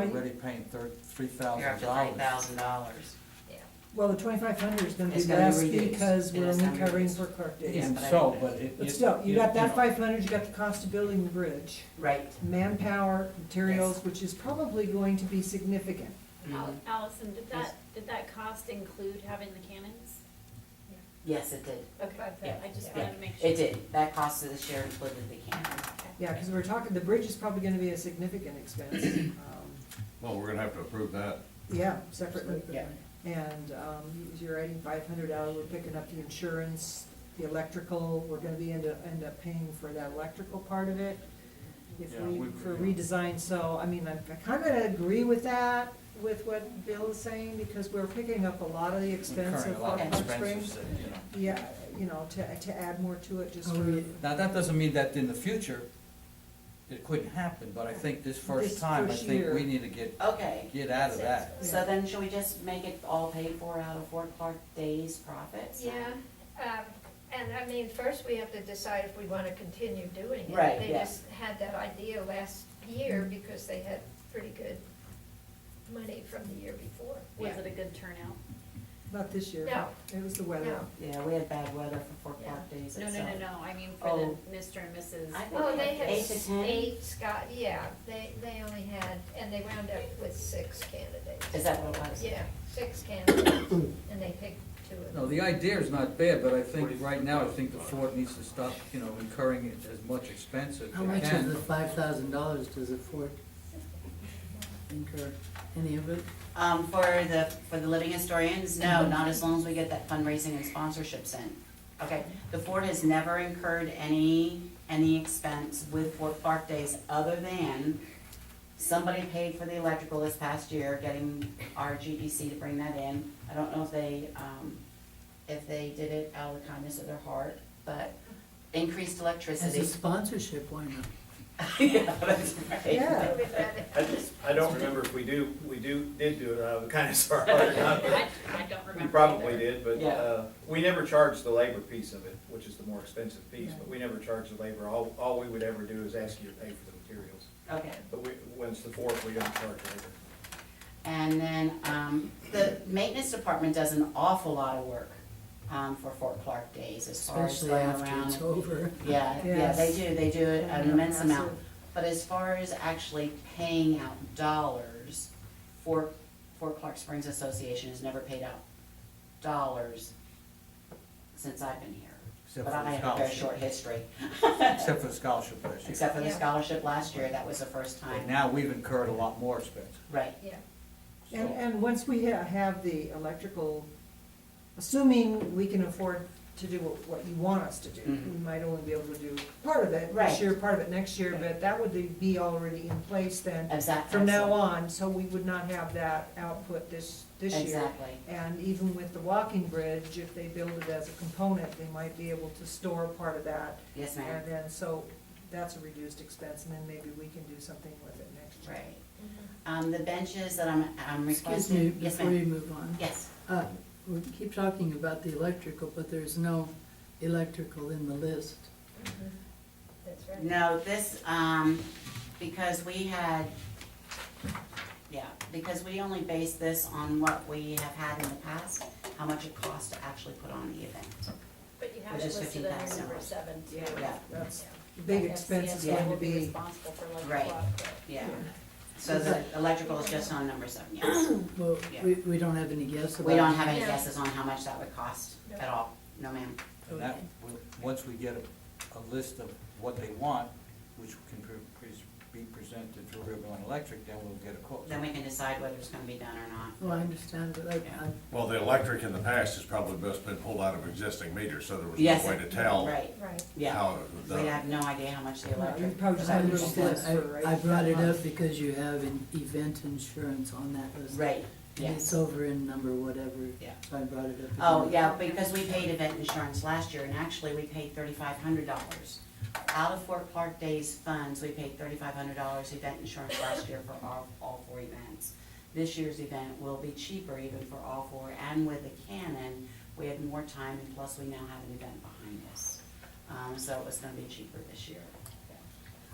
you- already paying You're up $3,000. to $3,000. Yeah. Well, the 2,500 is gonna be It's gonna be less reduced. because It we're is only gonna be covering reduced. for Clark Days. Yeah. And but I so, think but it. But it- still, you got that know, 500, you got the cost of building the bridge, Right. manpower, materials, which is probably going to be significant. Mhm. Allison, did that cost include having the cannons? Yes, it did. Okay, Yeah. I just Yeah, wanted to make sure. it did. That cost of this year included the cannon. Yeah, because we're talking, the bridge is probably gonna be a significant expense. Well, we're gonna have to approve that. Yeah, separately. Yeah. And you're writing 500 out, we're picking up the insurance, the electrical, we're gonna be end up paying for that electrical part of it. If Yeah, we, we- for yeah. redesign, so, I mean, I kinda agree with that, with what Bill is saying, because we're picking up a lot of the expense Incurring of a lot of Clark expenses Springs. that, Yeah, to add more to it, just Oh, for. yeah. Now, that doesn't mean that in the future it couldn't happen, but I think this first This time, I first think year. we need to get Okay, out of that. so then should we just make it all paid for out of Fort Clark Days profits? Yeah, and I mean, first we have to decide if we want to continue doing it. Right, They yeah. just had that idea last year because they had pretty good money from the year before. Was Yeah. it a good turnout? Not this year. No. It was the weather. No. Yeah, we had bad weather for Fort Clark Days No, itself. no, I mean for Oh. the Mr. and Mrs. I think Oh, they had 8 to 10? 8, Scott, yeah, they only had, and they wound up with 6 candidates. Is that what it was? Yeah, 6 candidates, and they picked 2 of them. No, the idea is not bad, but I think right now, I think the Ford needs to stop, incurring as much expense as How it much of can. the $5,000 does it for incur? Any of it? For the living historians, no, not as long as we get that fundraising and sponsorships in. Okay, the Fort has never incurred any expense with Fort Clark Days other than somebody paid for the electrical this past year, getting our GEC to bring that in. I don't know if they did it out of the kindness of their heart, but increased As electricity. a sponsorship, why not? Yeah, that's right. Yeah. I don't remember if we did do it out of the kindness of our heart or not, but I don't remember. we probably either. did, but, Yeah. we never charged the labor piece of it, which is the more expensive piece, but we never charged the labor. All we would ever do is ask you to pay for the materials. Okay. But when it's the Fourth, we don't charge labor. And then, the maintenance department does an awful lot of work, for Fort Clark Days as far as Especially going after around. it's over. Yeah, Yes. they do an Yeah, immense amount. massive. But as far as actually paying out dollars, Fort Clark Springs Association has never paid out dollars since I've been here. Except But for I the have a very scholarship. short history. Except for the scholarship last year. Except for the Yeah. scholarship last year, that was the first But time. now we've incurred a lot more expense. Right, Yeah, And once we have the electrical, assuming we can afford to do what you want us to do, Mhm. we might only be able to do part of it Right. this year, part of it next year, but that would be already in place then exactly. from now on, so we would not have that output this year. Exactly. And even with the walking bridge, if they build it as a component, they might be able to store part of that. Yes, ma'am. And then, so that's a reduced expense, and then maybe we can do something with it next year. Right. The benches that I'm Excuse me, requesting. Yes, before you ma'am. move on. Yes. We keep talking about the electrical, but there's no electrical in the list. that's right. No, this, because we had Yeah, because we only base this on what we have had in the past, how much it costs to actually put on the event. But you have Which it is listed under $15,000. number 7 too. Yeah. That's, Yeah. the big That expense is FCS going will to be be, responsible for electric Right. clock, but- Yeah, so the electrical is just on number 7, yes. Well, Yeah. we don't have any guess about. We don't have any Yeah. guesses on how much that would cost No. at all, no ma'am. And that, once we get a list of what they want, which can be presented to Riverline Electric, then we'll get a quote. Then we can decide whether it's gonna be done or not. Well, I understand, but I, Well, the electric in the past has probably just been pulled out of existing meters, so there was Yes, no way to tell Right, Right. yeah. how it was We done. have no idea how much the you electric. probably just I have to understand, transfer, right? I brought it That up month. because you have an event insurance on that list. Right, And it's yes. over in number whatever. Yeah. So I brought it up. Oh, again. yeah, because we paid event insurance last year, and actually, we paid $3,500. Out of Fort Clark Days funds, we paid $3,500 event insurance last year for all 4 events. This year's event will be cheaper even for all 4, and with the Canon, we had more time, and plus we now have an event behind us. So it was gonna be cheaper this year.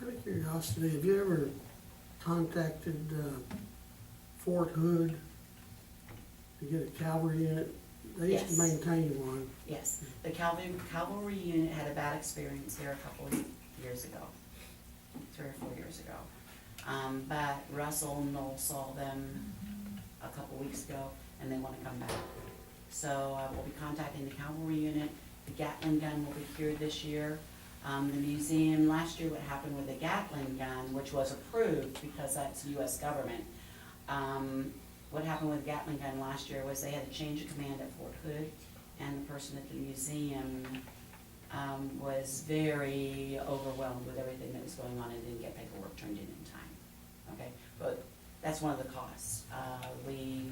Out of curiosity, have you ever contacted Fort Hood to get a cavalry unit? They used to Yes. maintain one. Yes, the cavalry unit had a bad experience here a couple of years ago, 3 or 4 years ago. But Russell Knoll saw them a couple weeks ago, and they wanna come back. So we'll be contacting the cavalry unit. The Gatling gun will be here this year. The museum, last year what happened with the Gatling gun, which was approved because that's US government. What happened with Gatling gun last year was they had a change of command at Fort Hood, and the person at the museum was very overwhelmed with everything that was going on and didn't get paperwork turned in time. Okay, but that's one of the costs. We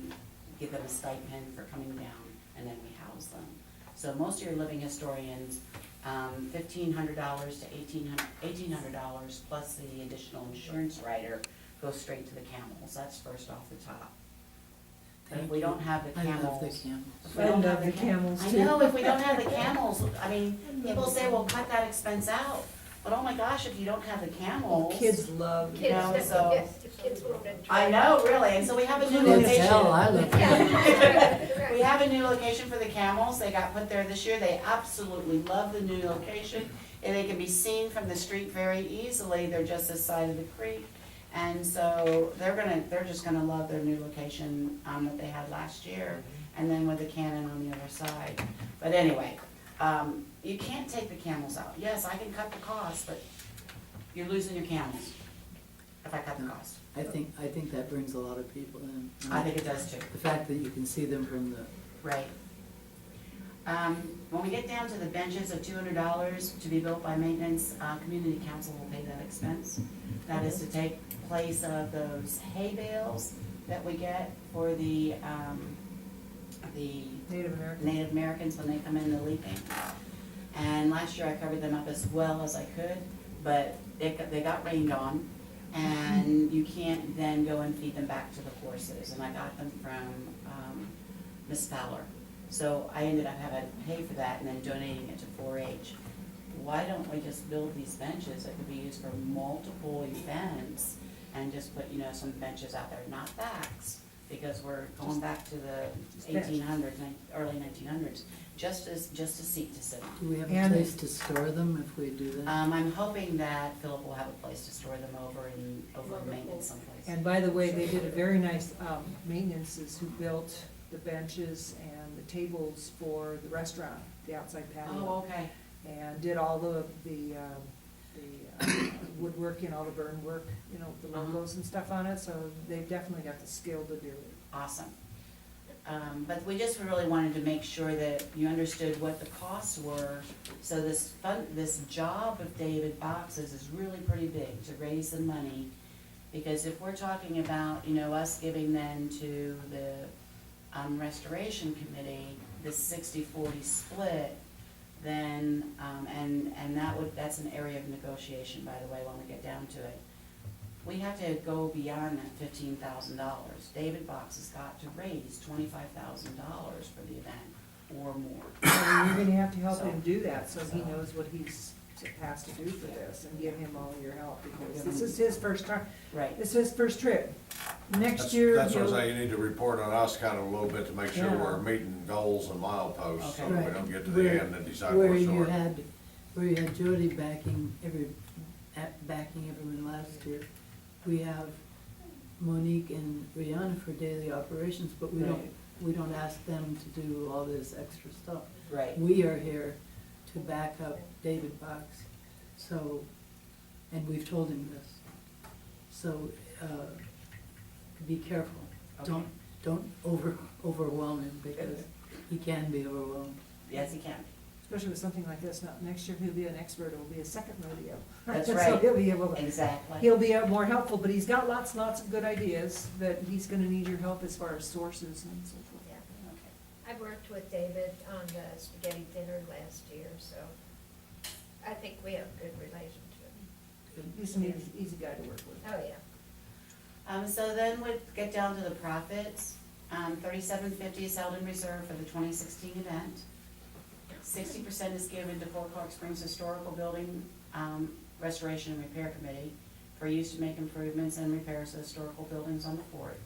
give them a stipend for coming down, and then we house them. So most of your living historians, $1,500 to $1,800 plus the additional insurance rider goes straight to the camels. That's first off the top. But if we don't have the I love the camels. camels. if we I don't love have the camels I too. know, if we don't have the camels, I mean, people say, well, cut that expense out. But oh my gosh, if you don't have the camels. Kids love. You know, so- Yes, the kids won't enjoy. I know, really, and so we have a new Kids location. hell, I love Yeah. We have a new location for the camels. They got put there this year. They absolutely love the new location. And they can be seen from the street very easily. They're just this side of the creek. And so they're just gonna love their new location, that they had last year. And then with the cannon on the other side. But anyway, you can't take the camels out. Yes, I can cut the cost, but you're losing your camels if I cut the cost. I think that brings a lot of people in. I think it does too. The fact that you can see them from the, Right. When we get down to the benches of $200 to be built by maintenance, community council will pay that expense. That is to take place of those hay bales that we get for the Native American. Native Americans when they come in the leaping. And last year I covered them up as well as I could, but they got rained on, and you can't then go and feed them back to the horses. And I got them from Miss Fowler. So I ended up having to pay for that and then donating it to 4-H. Why don't we just build these benches that could be used for multiple events and just put, some benches out there, not backs, because we're going back to the 1800s, early 1900s, just a seat to sit do on. we have a And- place to store them if we do that? I'm hoping that Philip will have a place to store them over in maintenance someplace. And by the way, they did a very nice, maintenances who built the benches and the tables for the restaurant, the outside patio. Oh, okay, And did all the woodworking, all the burn work, the logos and stuff on it, so they've definitely got the skill to do it. awesome. But we just really wanted to make sure that you understood what the costs were. So this job of David Box's is really pretty big to raise the money. Because if we're talking about, us giving then to the restoration committee, this 60-40 split, then, that's an area of negotiation, by the way, when we get down to it. We have to go beyond that $15,000. David Box has got to raise $25,000 for the event or more. And you're gonna have to help So- him do that, so he knows what he's has to do for this, and give him all your help, because this is his first time, Right, this is his first trip. next year. That's what I'm you'll- saying, you need to report on us kind of a little bit to make sure Yeah. we're meeting goals and mileposts, so Okay. we don't get to the Where- end and decide where we're you short. where you had Jody backing everyone last year, we have Monique and Rihanna for daily operations, but we don't ask them to do all this extra stuff. Right. We are here to back up David Box, so, and we've told him this. So, be careful. Okay. Don't overwhelm him, because he can be overwhelmed. Yes, he can. Especially with something like this, not next year he'll be an expert, it'll be a second rodeo. That's So right. he'll be able to, Exactly. he'll be more helpful, but he's got lots and lots of good ideas that he's gonna need your help as far as sources and so forth. Yeah. I worked with David on the spaghetti dinner last year, so I think we have a good relationship. He's an easy guy to work with. Oh, yeah. So then we'd get down to the profits. $37.50 is held in reserve for the 2016 event. 60% is given to Fort Clark Springs Historical Building Restoration and Repair Committee for use to make improvements and repairs to historical buildings on the fort.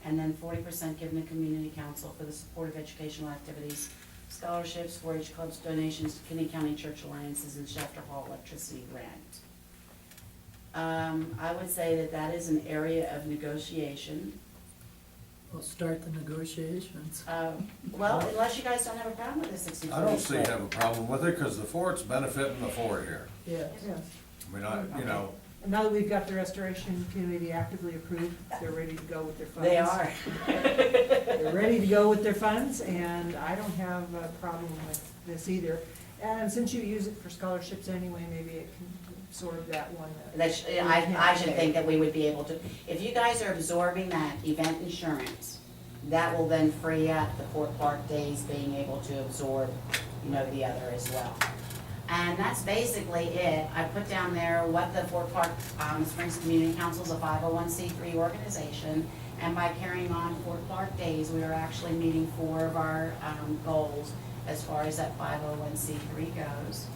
And then 40% given to Community Council for the support of educational activities, scholarships, 4-H clubs, donations to Kinney County Church Alliances, and Schefter Hall electricity grant. I would say that that is an area of negotiation. We'll start the negotiations. Well, unless you guys don't have a problem with the 60/40 I don't see split. have a problem with it, because the fort's benefiting the fort here. Yes. Yes. I mean, you know, And now that we've got the restoration committee actively approved, they're ready to go with their funds. They are. They're ready to go with their funds, and I don't have a problem with this either. And since you use it for scholarships anyway, maybe it can absorb that one. I should think that we would be able to, if you guys are absorbing that event insurance, that will then free up the Fort Clark Days being able to absorb, the other as well. And that's basically it. I put down there what the Fort Clark Springs Community Council is a 501c3 organization, and by carrying on Fort Clark Days, we are actually meeting 4 of our goals as far as that 501c3 goes.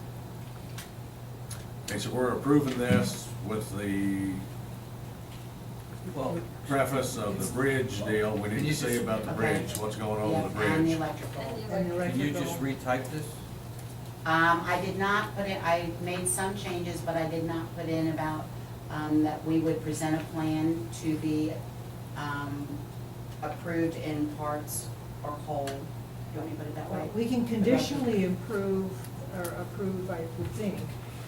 okay, so we're approving this with the Well, preface of the bridge deal. We need to see about the Okay. bridge, what's going on with the Yep, and the bridge. electrical. And the can you electrical. just retype this? I did not put it, I made some changes, but I did not put in about, that we would present a plan to be, approved in parts or whole. You want me to put it that way? Well, we can conditionally approve, I would think,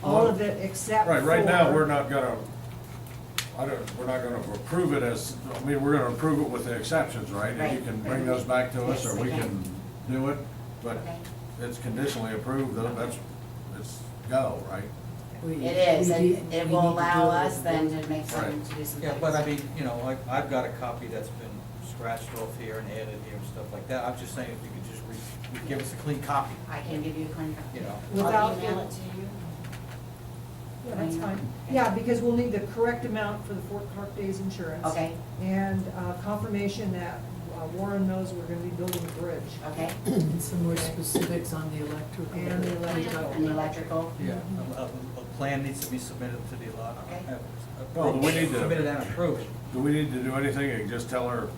all of it except for. Right now, we're not gonna approve it as, we're gonna approve it with the exceptions, right? And you Right. can bring those back to us, Yes, or we we can. can do it, but Okay. it's conditionally approved, though, it's go, right? It is, and it will allow us then to make some, Right. to do some Yeah, things. but I mean, I've got a copy that's been scratched off here and added here and stuff like that. I'm just saying if you could just give us a clean copy, I can give you a clean copy. Without- I'll email it to you. Yeah, that's fine. Yeah, because we'll need the correct amount for the Fort Clark Days insurance. Okay, And confirmation that Warren knows we're gonna be building a bridge. okay, And some more specifics on the electrical. And the electrical. and the electrical, yeah, a plan needs to be submitted to the lot. Okay. Well, do we need to- Submitted and approved. Do we need to do anything, and just tell her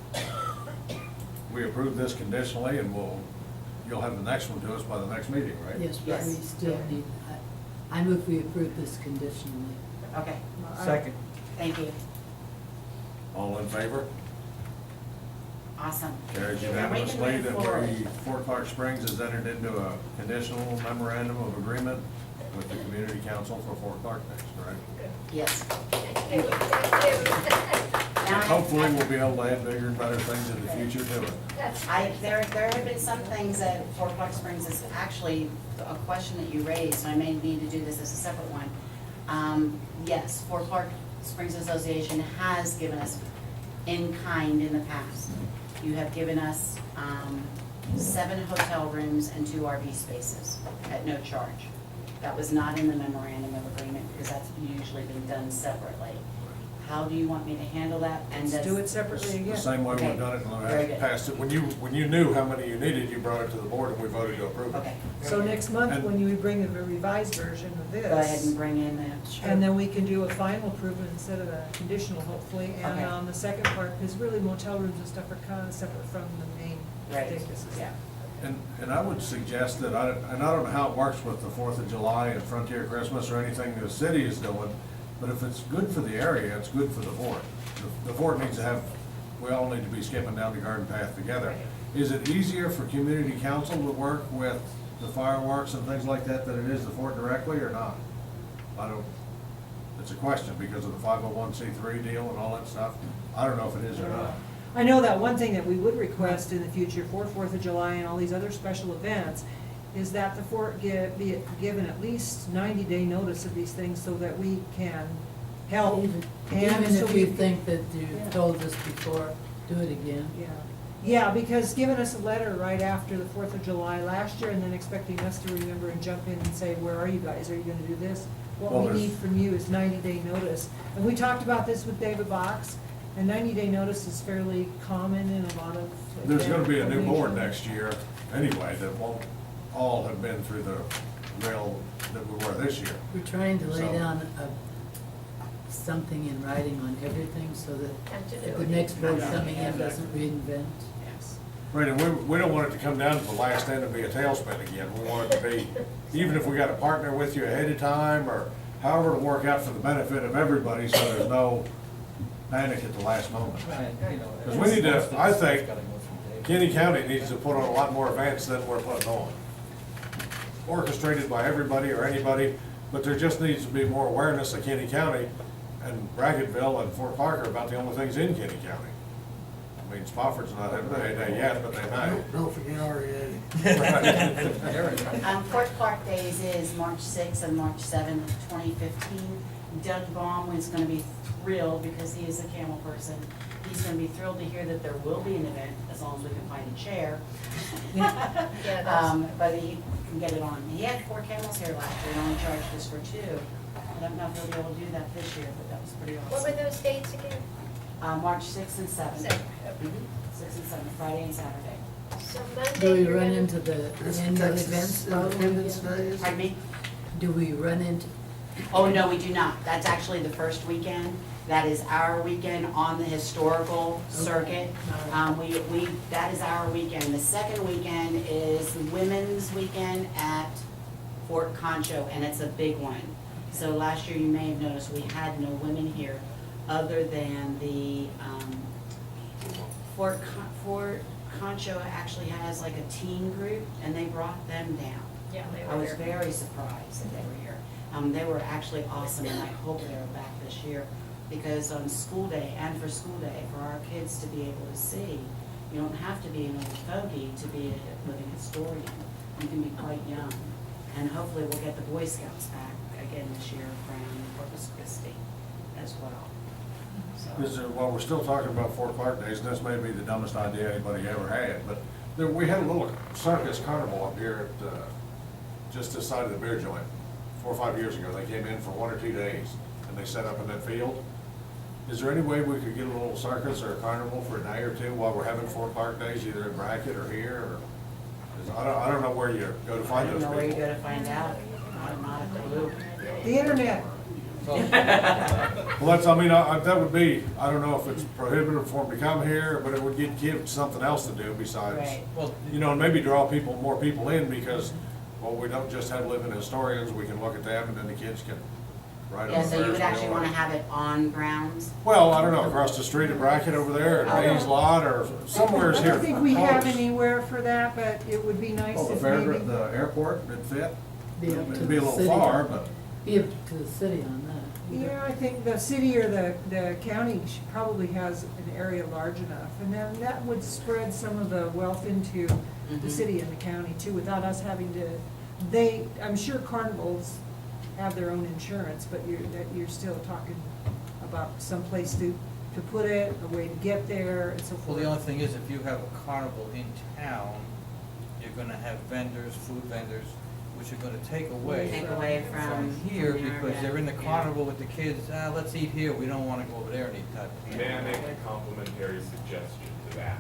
we approve this conditionally, and you'll have the next one to us by the next meeting, right? Yes, but Yes. we still need, I move we approve this conditionally. okay, Second. thank you, All in favor? awesome. Carries And we can unanimously move that forward. Fort Clark Springs has entered into a conditional memorandum of agreement with the Community Council for Fort Clark Days, correct? Yes. Thank you. Thank you. Now, Hopefully, we'll be able to add bigger and better things in the future to it. That's there have been some things that Fort Clark Springs is actually a question that you raised, and I may need to do this as a separate one. Yes, Fort Clark Springs Association has given us in kind in the past. You have given us 7 hotel rooms and 2 RV spaces at no charge. That was not in the memorandum of agreement because that's usually been done separately. how do you want me to handle that? And Let's does- do it separately The again. same way Okay. we've done it in Very the good. past. When you knew how many you needed, you brought it to the board and we voted to approve it. Okay. So next month, And- when you bring a revised version of this. Go ahead and bring in the. And then we can do a final approval instead of a conditional, hopefully. And Okay. on the second part, because really motel rooms and stuff are kind of separate from the main Right, ridiculousness. yeah. And I would suggest that, and I don't know how it works with the 4th of July and Frontier Christmas or anything the city is doing, but if it's good for the area, it's good for the fort. The fort needs to have, we all need to be skipping down the garden path together. Is it easier for community council to work with the fireworks and things like that than it is the fort directly or not? I don't, it's a question because of the 501c3 deal and all that stuff. I don't know if it is or not. I know that one thing that we would request in the future for 4th of July and all these other special events is that the fort be given at least 90-day notice of these things so that we can help. Even and even so if we you can- think that you Yeah. told us before, do it again. Yeah, yeah, because giving us a letter right after the 4th of July last year and then expecting us to remember and jump in and say, where are you guys? Are you gonna do this? What Well, we there's- need from you is 90-day notice. And we talked about this with David Box, and 90-day notice is fairly common in a lot of. There's gonna be a new board organizations. next year anyway that won't all have been through the rail that we were this year. We're trying to lay So- down something in writing on everything so that the Continuity. next board coming in doesn't reinvent. Yes. Right, and we don't want it to come down to the last end and be a tailspin again. We want it to be, even if we got a partner with you ahead of time, or however it'll work out for the benefit of everybody, so there's no panic at the last moment. And, you know, 'Cause we need to- most of I it's think gotta go through Dave. Kenny County needs to put on a lot more events than we're putting on. Orchestrated by everybody or anybody, but there just needs to be more awareness of Kenny County and Bracketville and Fort Parker about the only things in Kenny County. I mean, Spofford's not having a heyday yet, but they might. Don't forget REA. Fort Park Days is March 6th and March 7th, 2015. Doug Baum is going to be thrilled because he is a camel person. He's going to be thrilled to hear that there will be an event, as long as we can find a chair. Yeah, that's- But he can get it on. He had 4 camels here last year and only charged us for 2. I don't know if he'll be able to do that this year, but that was pretty What were awesome. those dates again? March 6th and 7th. 6th and 7th, Friday and Saturday. So Monday. Do we you're run gonna- into the That's annual Texas events problem Independence again? Day, is it? Pardon me? Do we run into, Oh, no, we do not. That's actually the first weekend. That is our weekend on the historical circuit. That is our weekend. The second weekend is the Women's Weekend at Fort Concho, and it's a big one. So last year, you may have noticed, we had no women here, other than the, Fort Concho actually has like a teen group, and they brought them down. Yeah, they I were was here. very surprised that they were here. They were actually awesome, and I hope they're back this year, because on school day and for school day, for our kids to be able to see, you don't have to be an old fogey to be a living historian. You can be quite young. And hopefully we'll get the Boy Scouts back again this year from Corpus Christi as well. So, While we're still talking about Fort Clark Days, and this may be the dumbest idea anybody ever had, but we had a little circus carnival up here at, just this side of the beer joint. 4 or 5 years ago, they came in for 1 or 2 days, and they set up in that field. Is there any way we could get a little circus or a carnival for a day or two while we're having Fort Park Days, either in Brackett or here, or, 'cause I don't know where you go to I find don't those know where you people. go to find out. I'm not a clue. The internet. Well, that's, that would be, I don't know if it's prohibited for them to come here, but it would give kids something else to do besides, Right. Well, and maybe draw more people in, because, well, we don't just have living historians, we can look at them, and then the kids can write on Yeah, the so you would Ferris actually wheel. want to have it on grounds? Well, I don't know, across the street at Brackett over there, I at don't- Dave's Lot, or somewhere's I here. don't think we have close. anywhere for that, but it would be nice Oh, the if fair, maybe. the airport, it'd fit. be up to It'd be a the little city? far, but. Be up to the city on that. Yeah, I think the city or the county probably has an area large enough, and then that would spread some of the wealth into the Mhm. city and the county too, without us having to, I'm sure carnivals have their own insurance, but you're still talking about some place to put it, a way to get there, and so well, forth. the only thing is, if you have a carnival in town, you're gonna have vendors, food vendors, which are gonna take away Take away from from here, from there, because yeah. they're in the Yeah. carnival with the kids, let's eat here, we don't wanna go over there and eat type of thing. May I make a complimentary suggestion to that?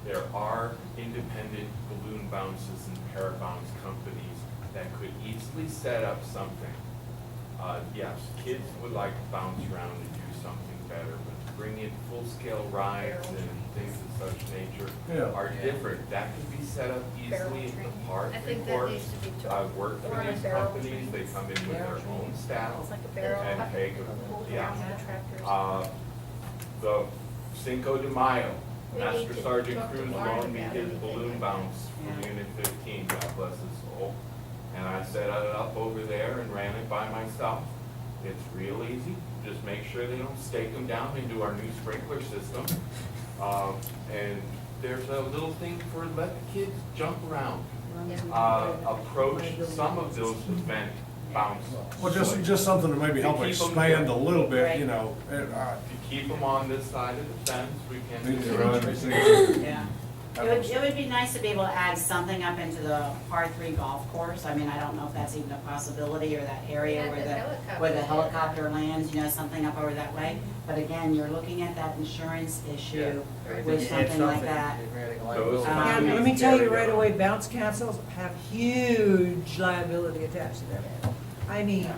There are independent balloon bounces and parabounce companies that could easily set up something. Yes, kids would like to bounce around and do something better, but to bring in full-scale rides and things of such nature Yeah. are different. That can be set up easily at the park I think and that courts. needs to be told. I've worked for Or a these barrel companies, they come in with their own staff It's like a barrel. and take yeah. Tractors. The Cinco de Mayo, We need Master to Sergeant talk to Cruz Lauren loaned me about his anything balloon like bounce from Yeah. Unit 15, God bless his soul. And I set it up over there and ran it by myself. It's real easy, just make sure they don't stake them down into our new sprinkler system. And there's a little thing for let the kids jump around. Approach some of those event bounce. Well, just something to maybe help To keep 'em expand there. a little bit, Right. you know. To keep them on this side of the fence, we can. Maybe around and see. Yeah. It would be nice to be able to add something up into the par 3 golf course. I mean, I don't know if that's even a possibility, or that area Yeah, where the the helicopter. helicopter lands, you know, something up over that way. But again, you're looking at that insurance issue Right. with If you add something like that. if you're adding Those liability. And Um, let me tell you There right we go. away, bounce castles have huge liability attached to them. I mean,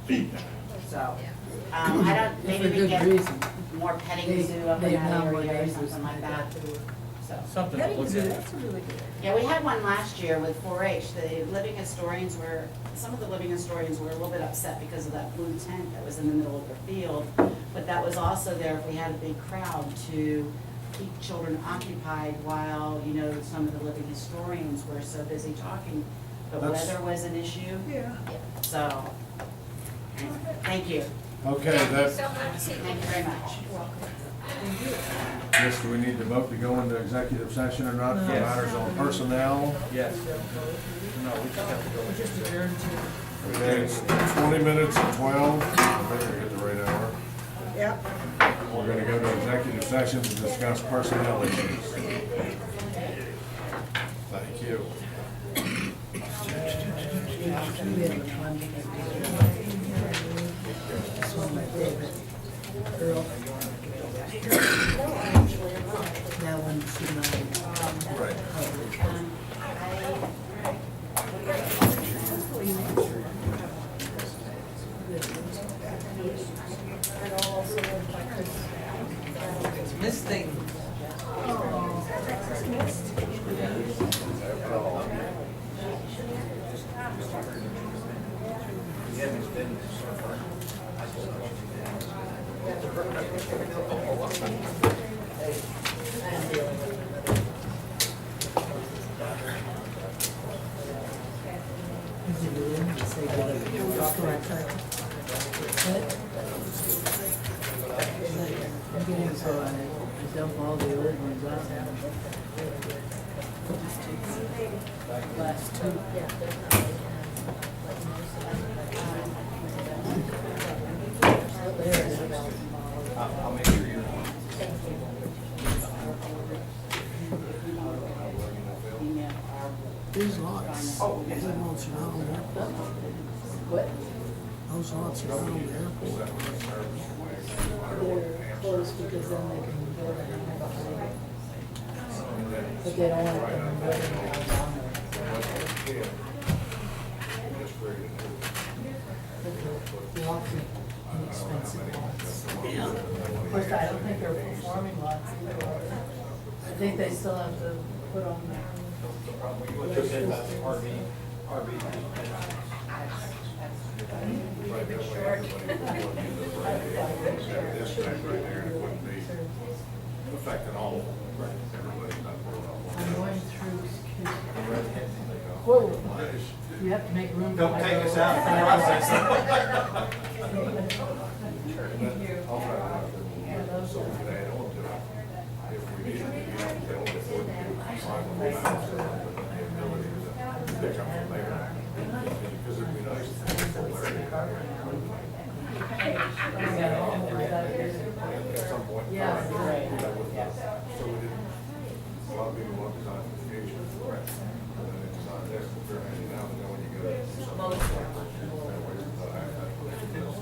Big time. So, Yeah. I don't, maybe For we good get reason. more petting They, zoo up in they that have more area or dangerous something like that. too. So. Something to petting look zoo, at. that's a really good idea. Yeah, we had one last year with 4-H. The living historians were, some of the living historians were a little bit upset because of that blue tent that was in the middle of their field. But that was also there if we had a big crowd to keep children occupied while, you know, some of the living historians were so busy talking. But That's- weather was an issue, Yeah. so, thank you. Okay, Thank you that, so much. Thank you very much. yes, do we need to vote to go into executive session or not for Yes. matters on personnel? Yes. No, we just have to go. We just adjourned to, Okay, it's 20 minutes to 12. I better get the right hour. yep. We're gonna go to executive session to discuss personnel issues. Thank you. We have one. This one, my favorite. Earl. That one's mine. Right. It's misting. Is it in? Just say that. What? I'm getting so I dump all the old ones out now. Last two. There it is. I'll make sure you're. These lots, those lots are not on the airport. What? Those lots are not on the airport. They're close because then they can build it in the high. But they don't want them building it down there. But the lots are inexpensive lots. Of course, I don't think they're performing lots either. are they? I think they still have to put on the. This tank right there, it wouldn't be affecting all of them. I'm going through, excuse me. Whoa, you have to make room. for Don't my take us road. out of the process. So we could add on to it. If we needed to, you know, they only afford to do 500 miles, but the ability to pick up from there. Because it'd be nice to have a full area. At some point in Yeah, time, right. so we didn't, a lot of people what design for the future. Right. And then it's not there, they're handing out, and then when you go to do something, that way,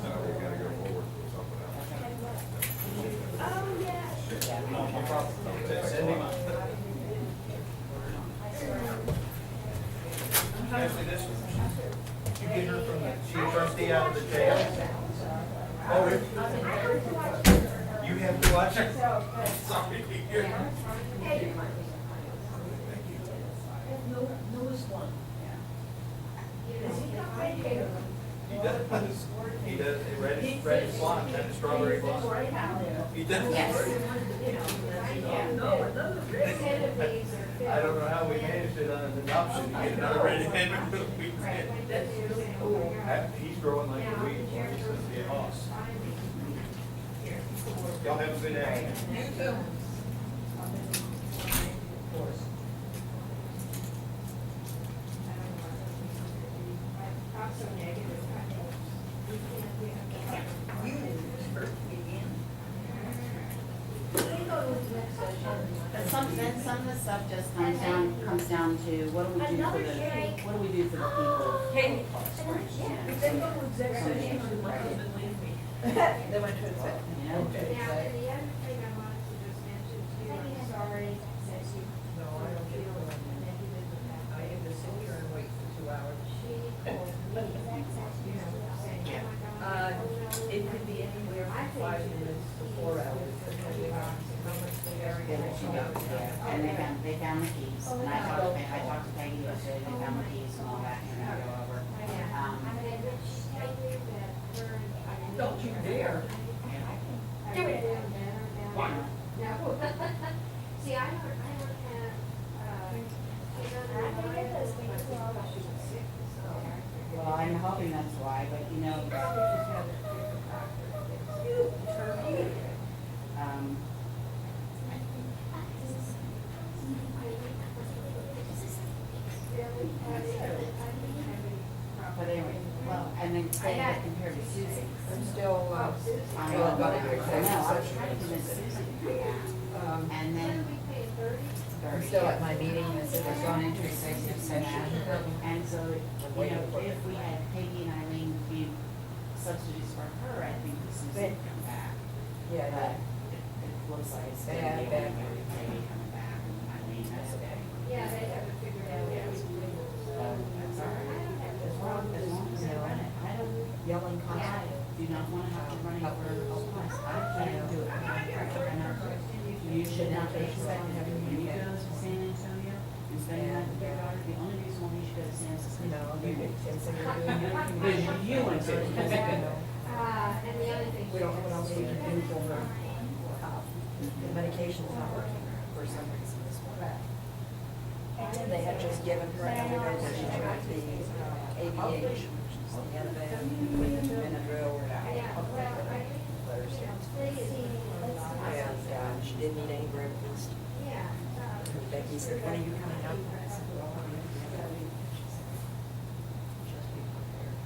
now we gotta go forward with something else. Ashley, this one, you get her from the chief trustee out of the jail? Oh, you have to watch it? Sorry to hear. He does, red blonde, and strawberry blonde. He does. Yes. I don't know how we managed it on an adoption, to get another red-handed, but we did. He's growing like a weed, he's gonna be a hoss. Y'all have a good day. You too. But some of the stuff just comes down to, what do we do for the people? Hey. They went to exec. Now, and the other thing I wanted to just mention too, I'm sorry that you feel negative about I had to sit here and wait for 2 hours. She told me, you know, saying, oh my God, I don't know. It could be anywhere from 5 minutes to 4 hours, depending on how much they are. And they found the keys, and I talked to Peggy yesterday, they found the keys and all that, and they go over. Don't you dare. See, I don't have, Well, I'm hoping that's why, but you know, but anyway, well, and then say that compared to Susie. I'm still, I still about to know, I'm trying to convince Susie to do that. And then. I'm still at my meeting, it's gone into executive session. And so, you know, if we had Peggy and Eileen be substitutes for her, I think Susie would come back. Yeah, But it looks like it's gonna be bad. Peggy coming back, and Eileen, that's okay. yeah, they haven't figured out yet. So that's all right. As long as they run it, I don't. Yelling I constantly. do not want to have to run it for a plus. I can't do it. I know. You should not be expected to, when you go to San Antonio and spend the night with your daughter, the only reason why you should go to San Antonio. No, they consider doing it. Because you went to. And the other thing. We don't know what else we can do for her. The medication's not working for some reason this morning. And they had just given her another dose of the ABH, which is the Ativan with the Benadryl. And she didn't eat any breakfast. And Becky said, when are you coming up? I said, well, I'm going to be up. She said, just be prepared.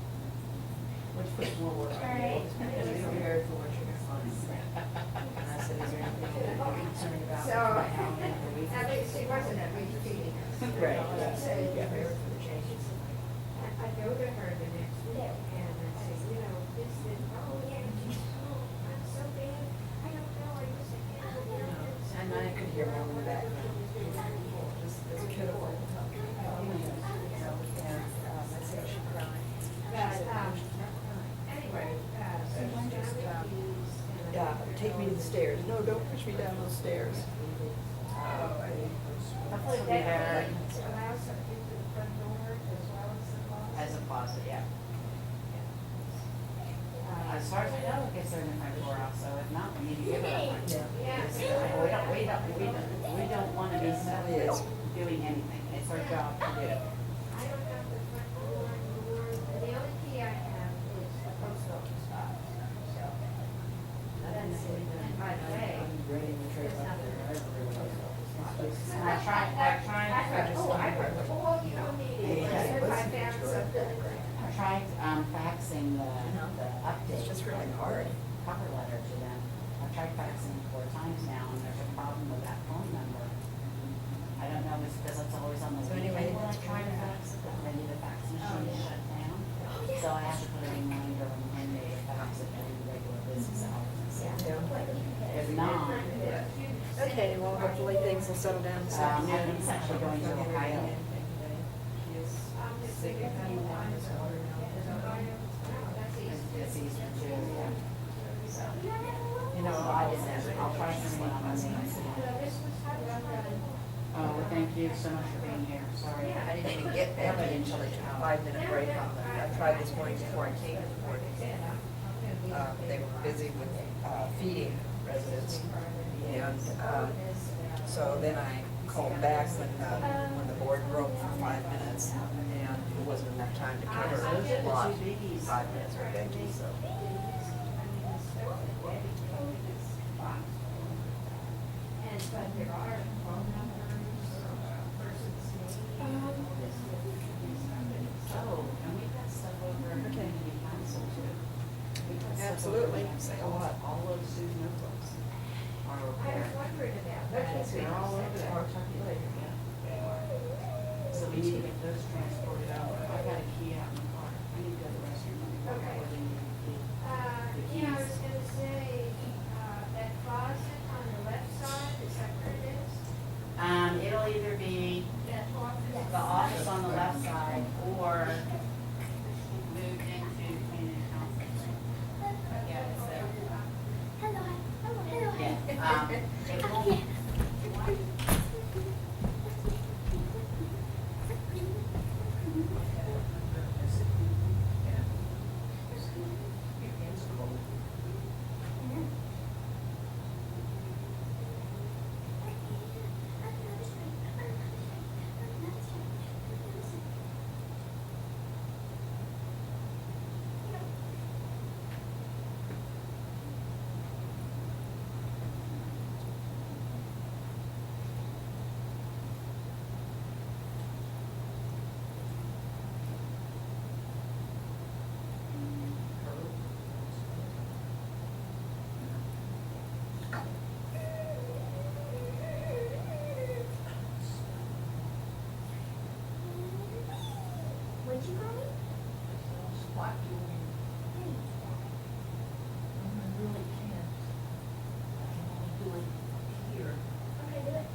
Which puts more work on you. Just be prepared for what you're going to find. And I said, is there anything that you're concerned about? So, Right now, we at least she wasn't at least feeding us. Right, yeah, so you get prepared for the changes. I go to her the next week and I say, you know, this is, oh, yeah, I'm so bad. I don't know, I was thinking, And I could hear mom in the background. Just this pitiful. And I said, she cried. She said, "No, she's not crying." anyway, so And one just, time we used. Yeah, take me to the stairs. No, don't push me down those stairs. Hopefully it'll be better Allow something to the front door as well as the closet. as a closet, yeah. As far as I know, it gets her in the front door also, if not, we need to give her a front door. Yeah. We don't want to be stuck doing anything, it's our job to do. I don't have the front door anymore, the only key I have is the post office box, so. And by the way, Bringing the trays up there. And I tried, oh, I heard, oh, you don't need it, I found something. I tried faxing the update. It's just really hard. Cover letter to them. I've tried faxing 4 times now, and there's a problem with that phone number. I things will settle down this I afternoon. think it's actually going to Ohio. It's Easter too, yeah. So, You know, I didn't ask, I'll try to see on Monday. Oh, well, thank you so much for being here, sorry. I didn't even get back until they took a 5-minute break on them. I tried this morning before I came to work. They were busy with feeding residents. And so then I called back when the board broke for 5 minutes, and it wasn't enough time to cover a lot. 5 minutes for Becky, so. Oh, and we've got stuff over in community council too. We've got stuff Absolutely. over there. A lot. All those student notebooks are over there. They're all over there. So we need to get those transported out. I got a key out in the car. I need to go to the restroom. Okay. The Yeah, I was keys. gonna say, that closet on the left side, is that where it is? It'll either be That office? the office on the left side or moved into community council. Yeah, it's there. Yeah, it won't. What'd you call me? What do you mean? I really can't. I can only do it here. Okay, do it.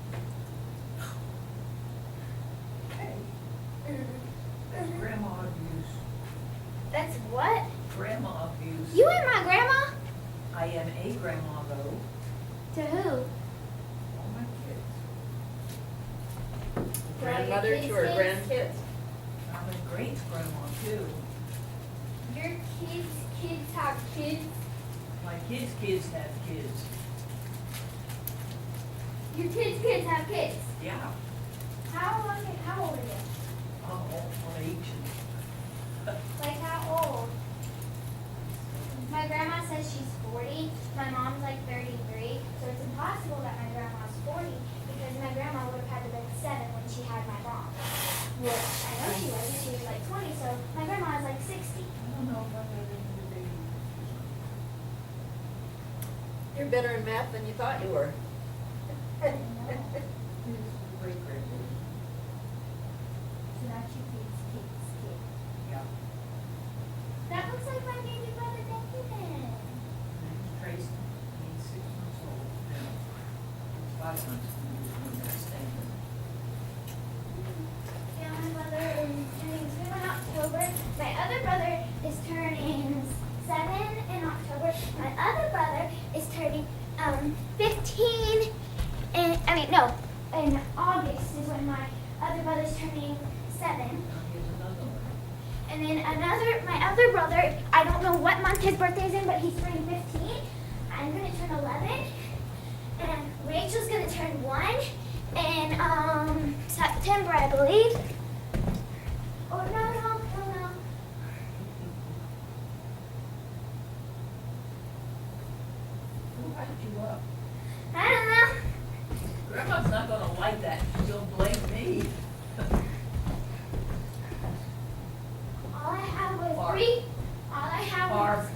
That's grandma abuse. That's what? Grandma abuse. You and my grandma? I am a grandma though. To who? All my kids. Grandmother to her grandkids? I'm a great grandma too. Your kids have kids? My kids have kids. Your kids have kids? Yeah. How old are you? On each. Like how old? My grandma says she's 40, my mom's like 33, so it's impossible that my grandma's 40 because my grandma would have had to been 7 when she had my mom. Which I know she was like 20, so my grandma is like 60. I don't know if I've ever been to baby. You're better in math than you thought you were. Great grandbaby. So that's your kid. Yeah. That looks like my baby brother David. Name's Tracy. He's 6 months old now. 5 months when they're staying. Yeah, my brother is turning 2 in October. My other brother is turning 7 in October. My other brother is turning 15 in August is when my other brother's turning 7. Now here's another one. And then my other brother, I don't know what month his birthday's in, but he's turning 15. I'm gonna turn 11. And Rachel's gonna turn 1 in September, I believe. Oh, no. Who hyped you up? I don't know. Grandma's not gonna like that. She'll blame me. All I have was Barf. 3. All I have Barf. was.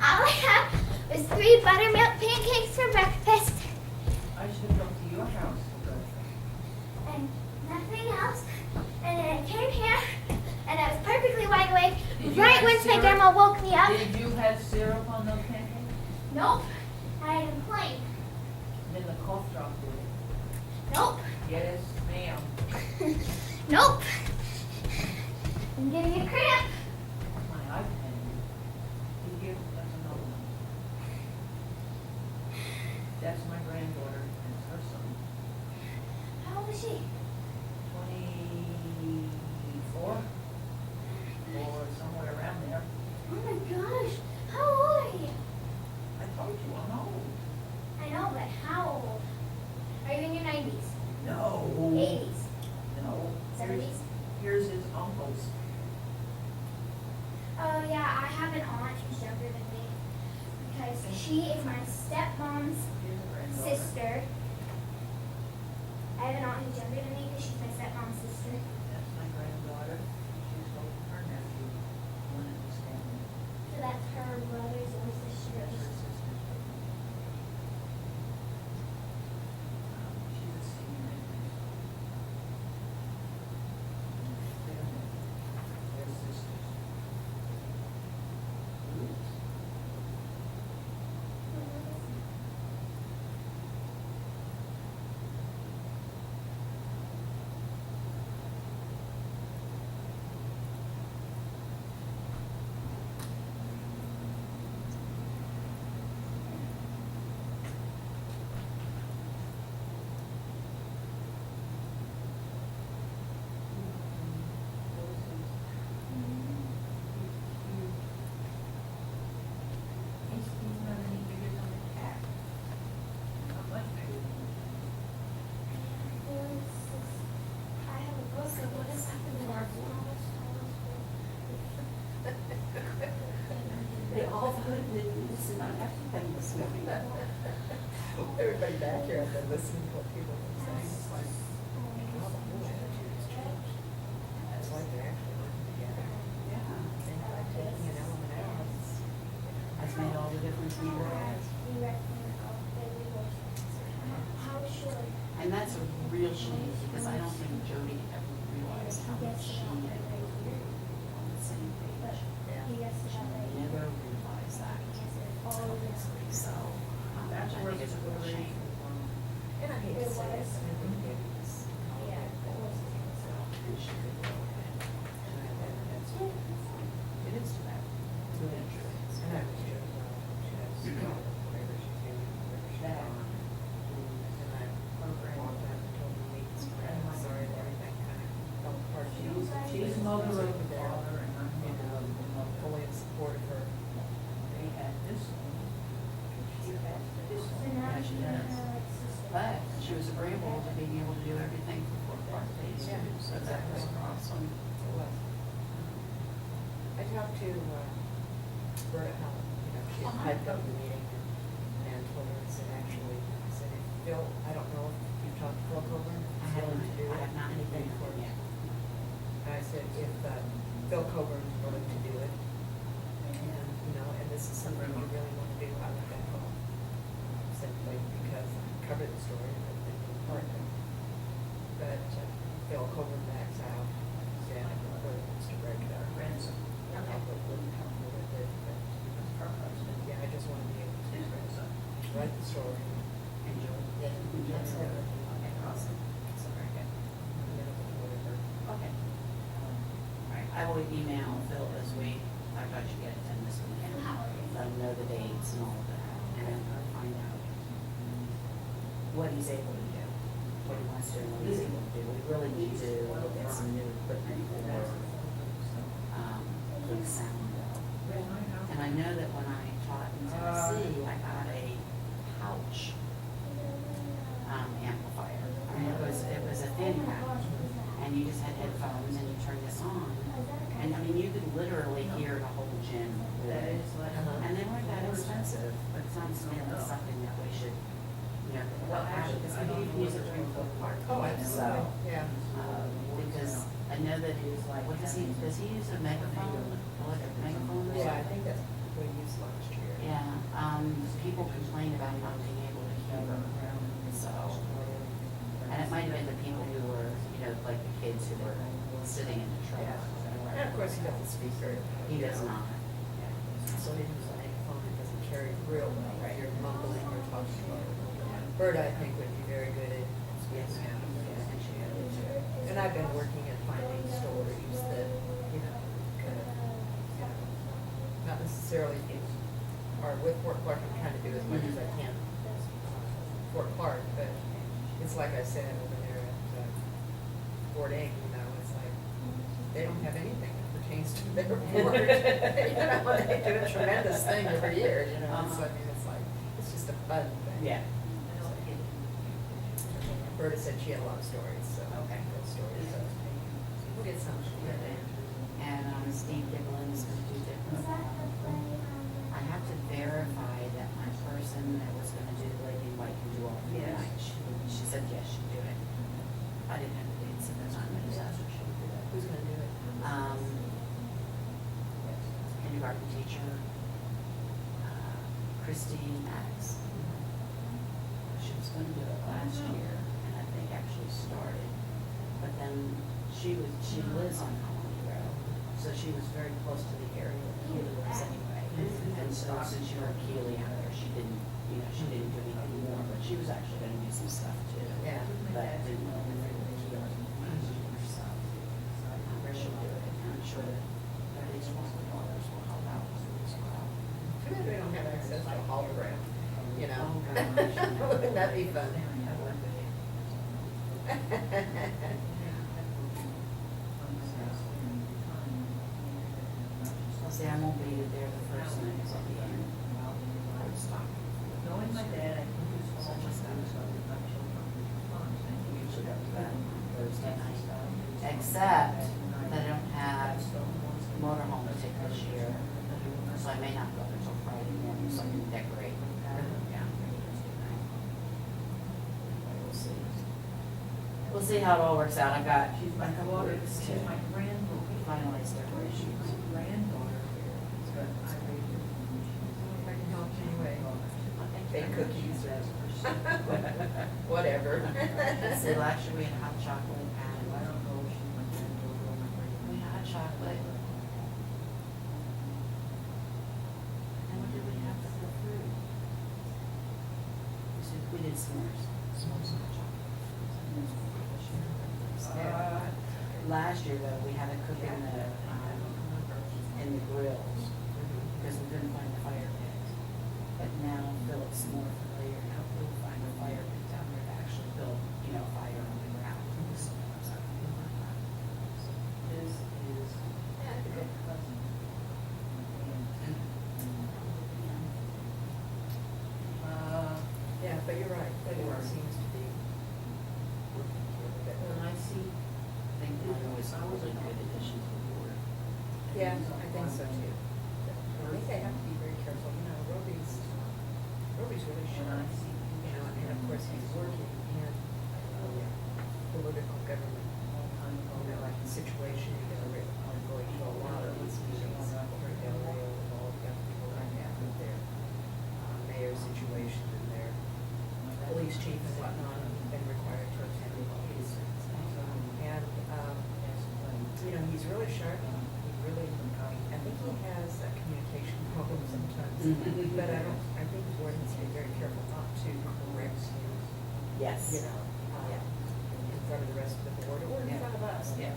All I have was 3 buttermilk pancakes for breakfast I should have come to your house for breakfast. and nothing else. And then I came here and I was perfectly wide awake Did you right have once my syrup? grandma woke me up. Did you have syrup on those pancakes? Nope. I had them plain. Then the cough drop did it. Nope. Yes, ma'am. Nope. I'm getting a cramp. My iPad. You give, that's another one. That's my granddaughter, and it's her son. How old is she? 24? Or somewhere around there. Oh my gosh. How old are you? I told you, I'm old. I know, but how old? Are you in your 90s? No. 80s? No. 70s? Here's his uncles. Oh yeah, I have an aunt who's younger than me. Because she is my stepmom's Here's a granddaughter. sister. I have an aunt who's younger than me because she's my stepmom's sister. That's my granddaughter. She's holding her nephew, one in the family. So that's her brothers or That's her sisters. sister's baby. She's a senior in high school. They're sisters. Oops. He's not any bigger than a cat. Not much bigger than a cat. I have a book of what has happened to our They all voted to listen on everything this morning. Everybody back here has been listening to what people have been saying. It's like, wow, the whole attitude has changed. It's like they're actually working together. Yeah. And by taking an element out, That's made all the difference in your lives. How should? And that's a real shame, because I don't think Jody ever realized how much she and Bill were on the same page. He gets to have like. Never realized that. So, I think it's a real shame. and I hate to say it, I mean, we did this. Yeah. And she could go ahead. And that's, it is to that. It's really true. And I was joking, she has, whatever she's doing, whatever she's on. And I programmed that and told her meet this friend, I'm sorry that everything kind of fell apart. She's mother of the father, and I'm, fully in support of her. They had this one. She had this one. Yeah, she does. But she was agreeable to being able to do everything for 4 Park Days too, so that was awesome. It was. I talked to, Berta Helen, she had come to the meeting and told her, I said, actually, I said, if Phil, I don't know if you've talked to Phil Coburn, I is willing to do have not anything for you. And I said, if, Phil Coburn's willing to do it, and, and this is something you really want to do, I would back off. Simply because I covered the story and everything in the part there. But, Phil Coburn backs out, said, whether it's to break it up. Ransom. I wouldn't help me with it, but, yeah, I just want to be able to write the story. Enjoy. Yeah. That's good. Okay, awesome. So very good. Whatever. Okay. All right, I will email Phil this week. I thought you get it to him this weekend. Let him know the dates and all of that, and find out what he's able to do, what he wants to do, and what he's able to do. We really need to get some new equipment for the sound though. And I know that when I taught in Tennessee, I got a pouch amplifier. I mean, it was a thin pack, and you just had headphones and you turn this on, and I mean, you could literally hear the whole gym with it. And they weren't that expensive, but it's not something that we should, because I mean, you can use it during the park. Oh, absolutely, yeah. Because I know that he was like, what does he use a megaphone, electric megaphone or something? Yeah, I think that's what we used last year. Yeah, people complain about not being able to hear, so. And it might have been the people who were, like the kids who were sitting in the truck. And of course, he doesn't speak very well. He does not. So he uses a microphone that doesn't carry real well, right? You're mumbling, you're talking. Bird, I think, would be very good at Yes, ma'am. Yeah, and she had it too. And I've been working at finding stories that, you know, kind of, you know, not necessarily are with Fort Clark. I'm trying to do as much as I can Fort Clark, but it's like I said over there at Fort Ing, you know, it's like, they don't have anything that pertains to their board. You know, they do a tremendous thing every year, you know, so I mean, it's like, it's just a fun thing. Yeah. Berta said she had a lot of stories, so. Okay. Good stories, so. We'll get some. And Steve Dibblin is gonna do different. I have to verify that my person that was gonna do the lady in white can do all three Yes. nights. She said yes, she'd do it. I didn't have the dates at the time, I just asked her if she would do that. Who's gonna do it? Kindergarten teacher, Christine Max. She was gonna do it last year, and I think actually started, but then she lives on Colony Road, so she was very close to the area where Keely lives anyway. And so since you were Keely out there, she didn't do anything more, but she was actually gonna do some stuff too. Yeah. But didn't know if it was Keely herself. I'm sure she'll do it, and I'm sure that at least one of the daughters will help out as well. Too bad we don't have access to a hologram, you know? Oh, gosh. Wouldn't that be fun? I'll say I won't be there the first night, because I'll be in Woodstock. Knowing my dad, I think it's So just usually go to bed on Thursday night, except that I don't have motorhome to take this year, so I may not go until Friday morning, so I can decorate. Yeah. We'll see. We'll see how it all works out. I've got a couple of weeks to finalize decorations. granddaughter here, but I read it. If I can help anyway, bake cookies or whatever. See, last year we had hot chocolate and we had hot chocolate. And what did we have for the food? We did s'mores, s'mores and hot chocolate. Last year though, we had it cook in the grills because we couldn't find the fire pit. But now Philip's more familiar, now we'll find a fire pit down there to actually build, fire on the ground. So this is good. Yeah, but you're right, everyone seems to be working here a bit. When I see, I think Mario is a really good addition to the board. Yeah, I think so too. I think they have to be very careful, Roby's really shy, and of course he's working in political government, like the situation, going to a lot of these meetings, over in Del Rio, and all the young people right now with their mayor situation and their police chief and whatnot, have been required to attend all these things. And, he's really sharp, he really, I think he has a communication problem sometimes, but I think the board needs to be very careful not to correct him, Yes. in front of the rest of the board, or in front of us. Yeah,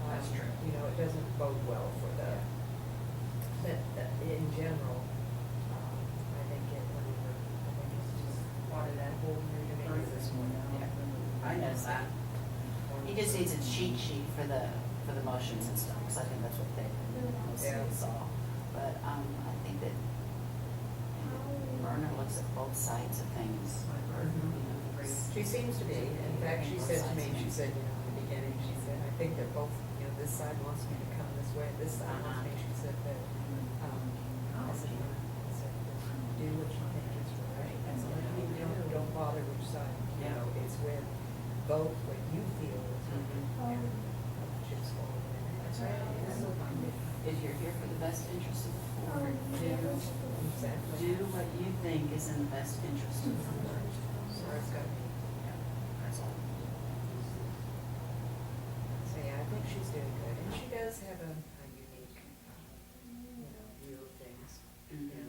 that's true. It doesn't bode well for but in general, I think it's just part of that whole movement this morning. I noticed that. He just needs a cheat sheet for the motions and stuff, because I think that's what they mostly saw. But, I think that Myrna looks at both sides of things. She seems to be. In fact, she said to me, in the beginning, she said, I think they're both, this side wants me to come this way, this side wants me, she said, but, I said, do what you think is right. I said, don't bother which side, it's when vote what you feel is right, and chips fall in. That's right. If you're here for the best interest of the board, Exactly. do what you think is in the best interest of the board. So it's got to be. That's all. So yeah, I think she's doing good, and she does have a unique, view of things.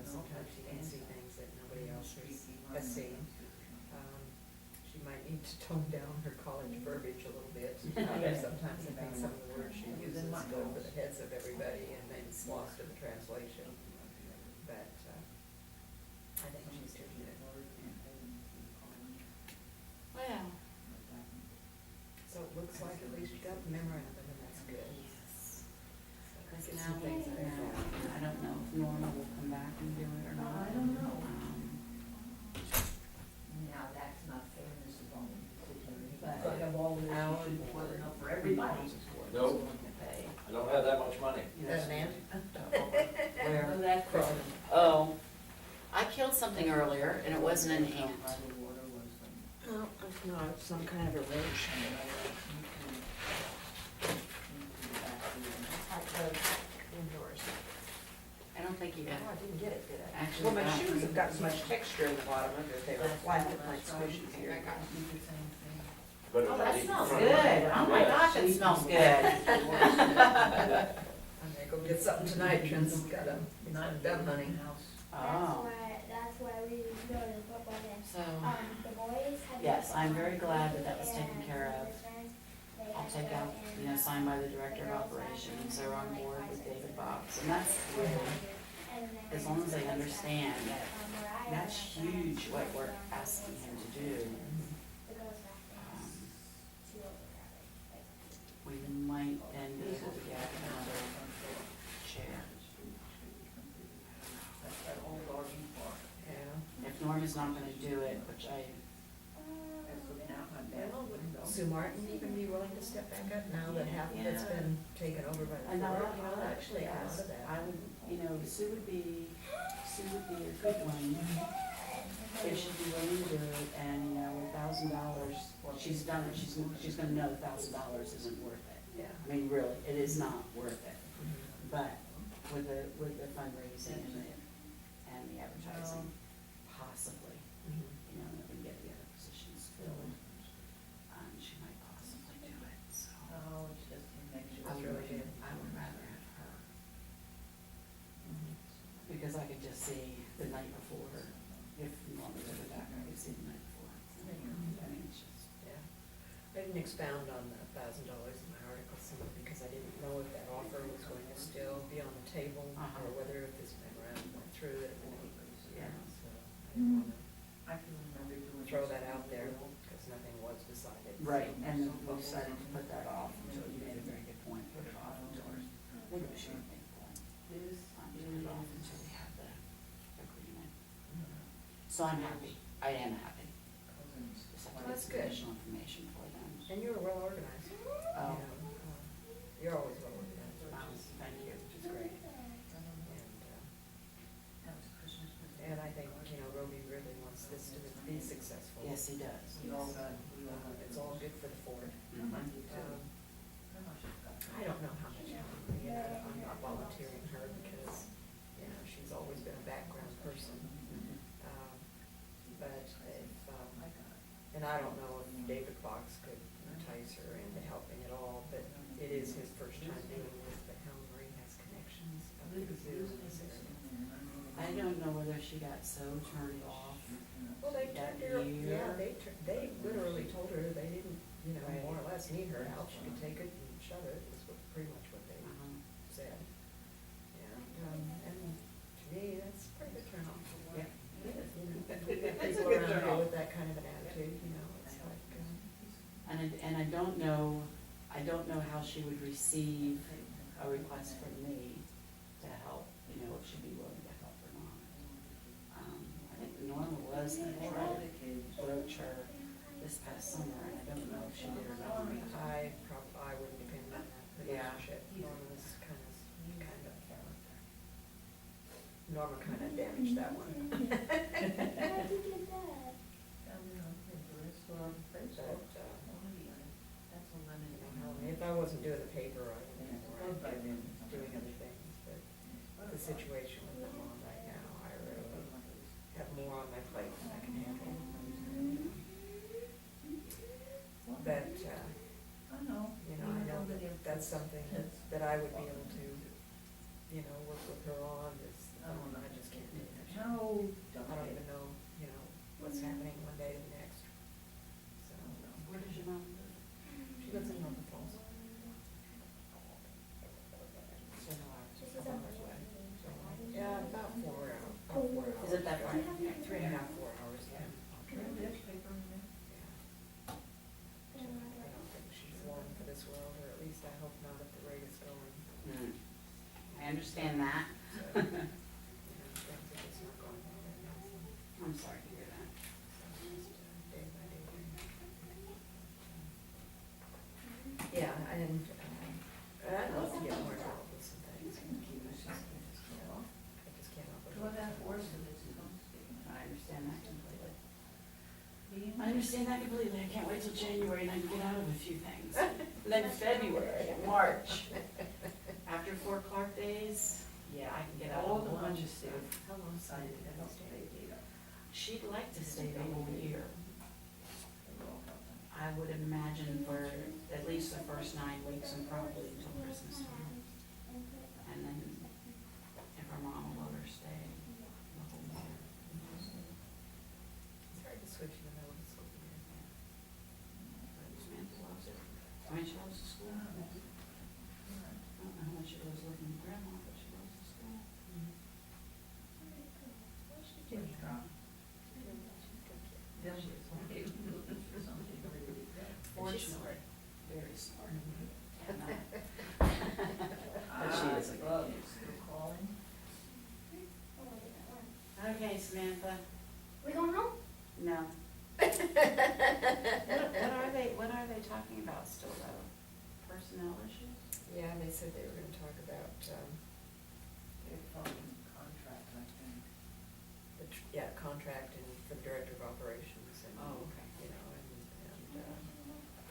Sometimes she can see things that nobody else has seen. She might need to tone down her college verbiage a little bit. Sometimes I think some of the words she uses go over the heads of everybody and then it's lost in the translation. But, I think she's doing it. Well, So it looks like at least you got the memorandum and that's good. because Get now, some things out of that. I don't know if Norma will come back and do it or not. I don't know. Now, that's not fair, Mrs. Bowman. But But of all this, I you would- should want enough for everybody. Nope, pay. I don't have that much money. You know, That's an ant? Where? Oh, that's Crow. Oh, I killed something earlier and it wasn't an ant. Oh, it's not, some kind of erosion. Indoors. I don't think you Oh, got, I didn't get it, did I? Actually, Well, my that shoes one- have got so much texture in the bottom of it, they were flat, it might squish it here. But oh, if that I- smells good. Oh my gosh, it smells good. I'm gonna go get something tonight, Trent's got a, not done, honey. Oh, That's why we go to the football game. so, The boys have. yes, I'm very glad that that was taken care of. I'll take out, signed by the director of operations, they're on board with David Box, and that's really, as long as they understand that that's huge what we're asking him to do. We might then be able to get another chair. That's that old RV park. Yeah. If Norma's not gonna do it, which That's looking out my back Well, window. would Sue Martin even be willing to step back up now that half of it's been taken over by the I know, Ford? You know, I'll actually, actually a lot ask, of that. I would, Sue would be a good one. If she'd be willing to do it, and, $1,000, well, she's done it, she's gonna know $1,000 isn't worth it. Yeah. I mean, really, it is not worth it, Mhm. but with the fundraising and the advertising, possibly, Mhm. that we get the other positions filled, she might possibly do it, so. Oh, it's just to make sure. I That's would, really good. I would rather have her, Mhm. because I could just see the night before, if Norma's ever back, I could see the night before. I mean, it's just, Yeah. I didn't expound on the $1,000 in my article simply because I didn't know if that offer was going to still be on the table or whether if this memorandum went through it. Yeah. So I didn't want to I can remember doing. throw that out there because nothing was decided. right, and we decided to put that off until, you made a very good point, put it off until, maybe we shouldn't make a point. Put it off until we have the agreement. So I'm happy, I am happy. Just have to get That's some good. additional information for them. And you were well organized. Oh. You're always well organized, Thank you, which is great. And I think, Roby really wants this to be successful. Yes, he does. It's all good for the Ford. Mhm. I don't know how much, I'm not volunteering her because, she's always been a background person. But if, and I don't know if David Fox could entice her into helping at all, but it is his first time doing this, but Helen Marie has connections up to the zoo in this area. I don't know whether she got so turned off. Well, they that turned her, year. they literally told her they didn't, Right. more or less need her out, she could take it and shove it, is pretty much what they Uh-huh. said. And to me, that's a pretty good turnoff. Yeah. We've got people around here with that kind of an attitude, it's like, And I don't know how she would receive a request from me to help, if she'd be willing to help or not. I think Norma was gonna try to broach her this past summer, and I don't know if she did or not. I wouldn't depend on that Yeah. relationship. Norma kind of damaged that one. How'd you get that? If I wasn't doing the paper, I would be more active in doing other things, but the situation with them on right now, I really have more on my plate than I can handle. But, I know. I know that that's something that I would be able to, work with her on, I just can't do that. No. I don't even know, what's happening one day to the next. So, understand that. So, you know, things are just not going well right now, so, I'm sorry to hear that. just, day by day. Yeah, and, I'd love to get more involved with some things. I just can't help it. I understand that completely. I understand that completely. I can't wait till January and I can get out of a few things. And then February, March. After 4 Clark days, yeah, I can get out of a whole bunch of stuff. How long decided to stay? She'd like to stay the whole year. I would imagine for at least the first 9 weeks and probably until Christmas time. And then if her mom will let her stay the whole year. It's hard to switch in the middle of the school year. Samantha loves it. I mean, she loves the school. I don't know how much she loves living with grandma, but she loves the school. Fortunately, very smart. And, but she is a good kid. Okay, Samantha. We going home? No. What are they talking about still though? Personnel issues? Yeah, and they said they were gonna talk about, contract and for the director of operations and, Oh, okay. you know, and,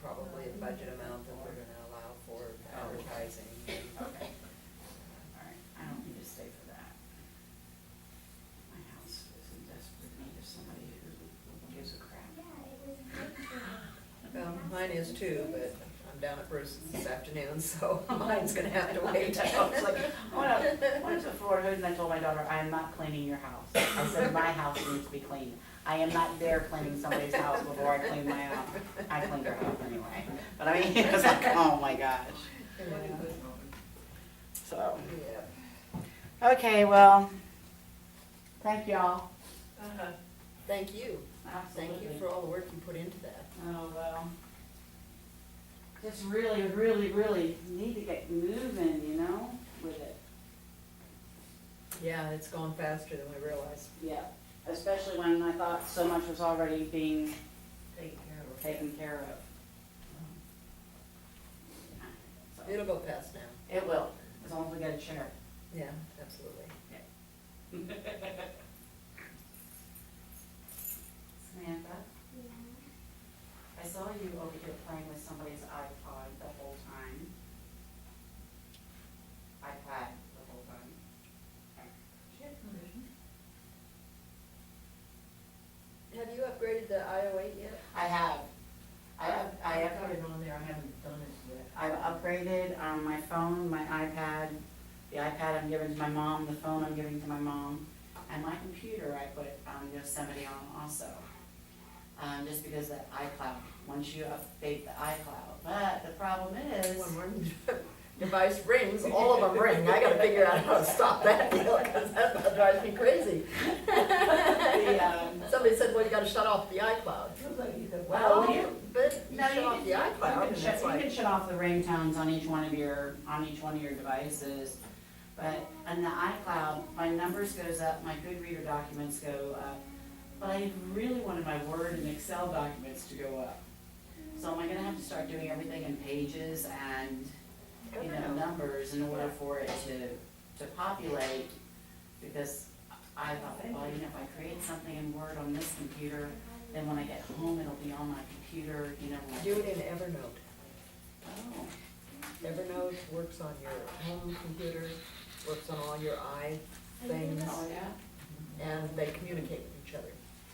probably a budget amount that they're gonna allow for advertising. Okay. All right, I don't need to stay for that. My house is in desperate need of somebody who gives a crap. Well, mine is too, but I'm down at Bruce's this afternoon, so mine's gonna have to wait. I was like, I went to Florida and I told my daughter, I am not cleaning your house. I said, my house needs to be cleaned. I am not there cleaning somebody's house before I clean my own. I cleaned her house anyway. But I mean, it was like, oh my gosh. So, Yeah. okay, well, thank y'all. Thank you. Absolutely. Thank you for all the work you put into that. Oh, well. Just really, really, really need to get moving, you know, with it. Yeah, it's gone faster than we realized. Yeah, especially when I thought so much was already being taken care of. So, It'll go fast now. it will, as long as we get a chair. Yeah, absolutely. Samantha, I saw you over here playing with somebody's iPod the whole time. iPad the whole time. Have you upgraded the IO8 yet? I have. I I've got have. it on there, I haven't done it yet. I've upgraded my phone, my iPad. The iPad I'm giving to my mom, the phone I'm giving to my mom, and my computer I put Yosemite on also. Just because that iCloud, once you update the iCloud. But the problem is, When one device rings, all of them ring. I gotta figure out how to stop that deal, because that drives me crazy. Somebody said, well, you gotta shut off the iCloud. Well, but you shut off the iCloud, and it's you like, can shut off the ringtones on each one of your devices. But on the iCloud, my numbers goes up, my Goodreader documents go up. But I really wanted my Word and Excel documents to go up. So am I gonna have to start doing everything in pages and, you know, numbers in order for it to populate? Because I thought, well, you know, if I create something in Word on this computer, then when I get home, it'll be on my computer, you know. when I- do it in Evernote. Oh, Evernote works on your home computer, works on all your things, oh, yeah? and they communicate with each other.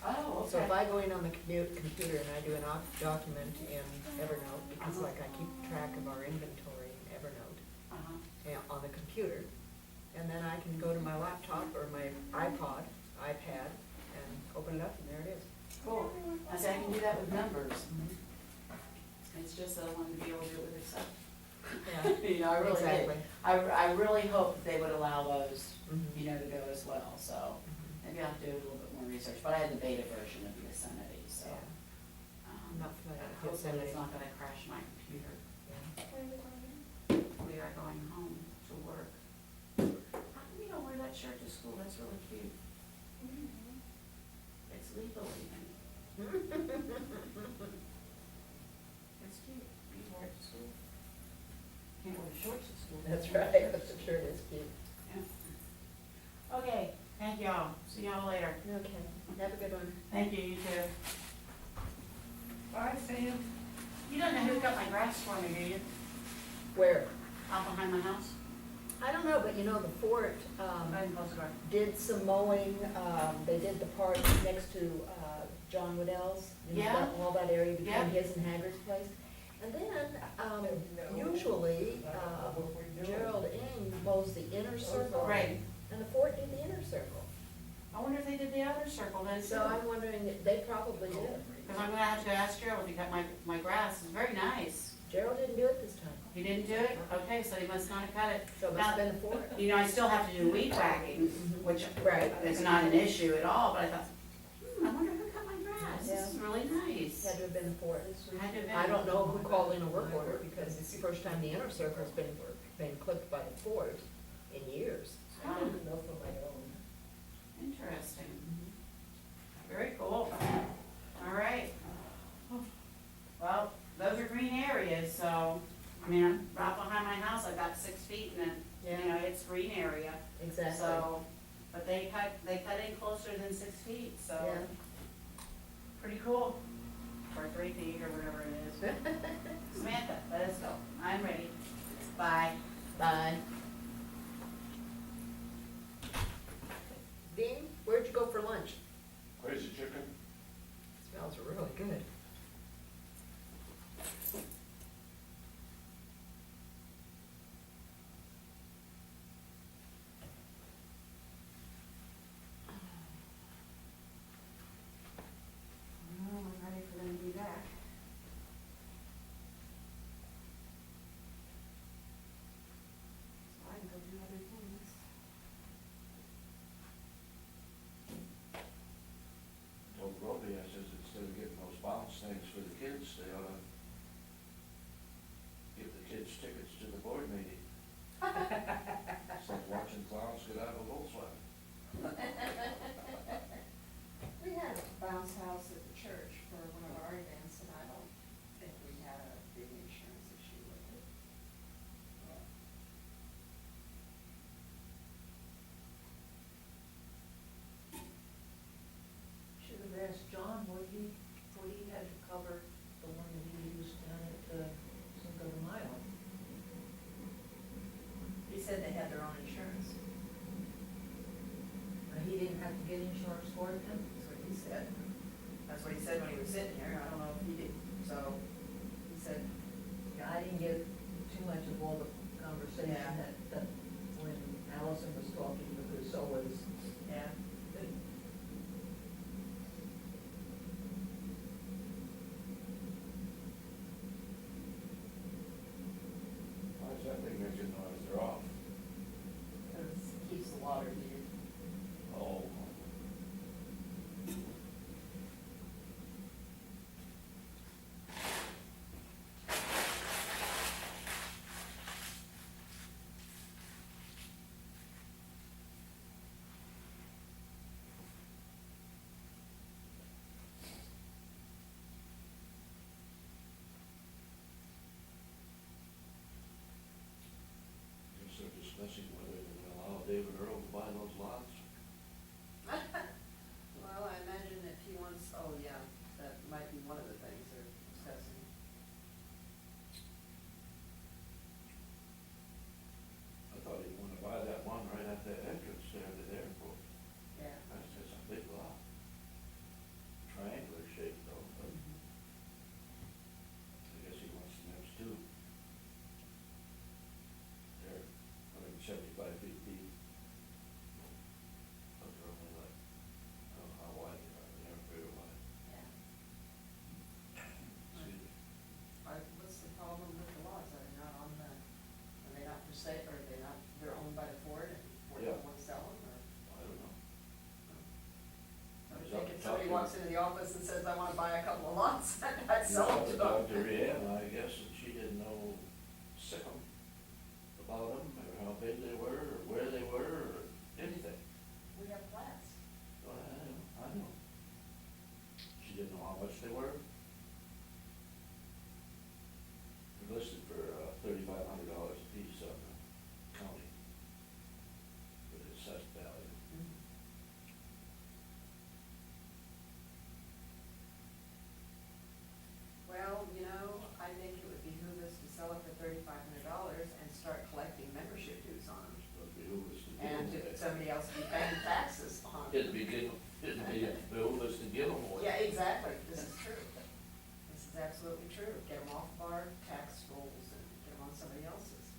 Oh, okay. So if I go in on the computer and I do an document in Evernote, because like I keep track of our inventory in Evernote on the computer, and then I can go to my laptop or my iPad, and open it up, and there it is. Cool. I said I can do that with numbers. It's just that I wanted to be able to do it with Excel. Yeah, You know, I really did. exactly. I really hope they would allow those, Mhm. you know, to go as well, so maybe I'll have to do a little bit more research, but I had the beta version of Yosemite, so. Yeah. I'm not familiar with Hopefully Yosemite. it's not gonna crash my computer. Yeah. We are going home to work. that shirt to school, that's really cute. It's legal even. It's cute, you wear it to school. Can't wear the shorts to school. That's right, but the shirt is cute. Yeah. Okay, thank y'all, see y'all later. Okay, have a good one. Thank you, you too. Bye, Sam. You don't know who cut my grass for me, do you? Where? Out behind my house? I don't know, but you know, the fort, Behind the post bar. did some mowing, they did the part next to, John Waddell's. You know, Yeah. all that area between Yeah. his and Haggard's place. And then, usually, Gerald Ing mows the inner circle. Right. And the fort did the inner circle. I wonder if they did the other circle then too. So I'm wondering, if they probably did. Because I'm gonna have to ask Gerald if he cut my grass, it's very nice. Gerald didn't do it this time, He didn't do it? Okay, so he must not have cut it. so it must have been the fort. You know, I still have to do weed whacking, which Right. is not an issue at all, but I thought, I wonder who cut my grass, this is really nice. Had to have been the fort. Had to have been. I don't know who called in a work order, because it's the first time the inner circle's been clipped by the fort in years. I didn't know for my own. Interesting. Very cool. All right. Well, those are green areas, so, I mean, right behind my house, I've got 6 feet and then, you know, it's green area. Exactly. So, but they cut in closer than 6 feet, so. Yeah. Pretty cool. Or 3 feet or whatever it is. Samantha, let us go. I'm ready. Bye. Bye. Dean, where'd you go for lunch? Crazy chicken. Smells really good. Well, I'm ready for them to be back. So I can go do other things. Told Roby, I says, instead of getting those bounce things for the kids, they ought to give the kids tickets to the board meeting. It's like watching clowns get out of a Volkswagen. We had a bounce house at the church for one of our events, and I don't think we had a big insurance issue with it. Should have asked John what he had to cover the one that he used down at Cinco de Mayo. He said they had their own insurance. He didn't have to get insurance for it then? That's what he said. That's what he said when he was sitting here. I don't know if he did. So, he said, Yeah, I didn't get too much of all the conversation Yeah. that when Allison was talking, because so was, yeah. Why is that thing making noise? They're off. It keeps the water heated. Oh. Guess they're discussing whether they're gonna allow David Earl to buy those lots. Well, I imagine if he wants, oh, yeah, that might be one of the things they're discussing. I thought he'd wanna buy that one right at the entrance there to the airport. Yeah. That's just a big lot. Triangular shape though, but I guess he wants the next two. They're 175 feet deep. But they're only like, I don't know how wide they are, they're very wide. Yeah. Excuse me. What's the problem with the lots? Are they not on the, are they not for sale, or are they not, they're owned by the Ford and Ford Yeah. doesn't want to sell them, or? I don't know. I would think if somebody walks into the office and says, I want to buy a couple of lots, I'd sell them to them. Dr. Rihanna, I guess, and she didn't know sick 'em about them, or how big they were, or where they were, or anything. somebody else be paying taxes on it. It'd be good, it'd be foolish to give them away. Yeah, exactly, this is true. This is absolutely true. Get them off of our tax rolls and get them on somebody else's.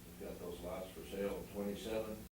We've got those lots for sale, 27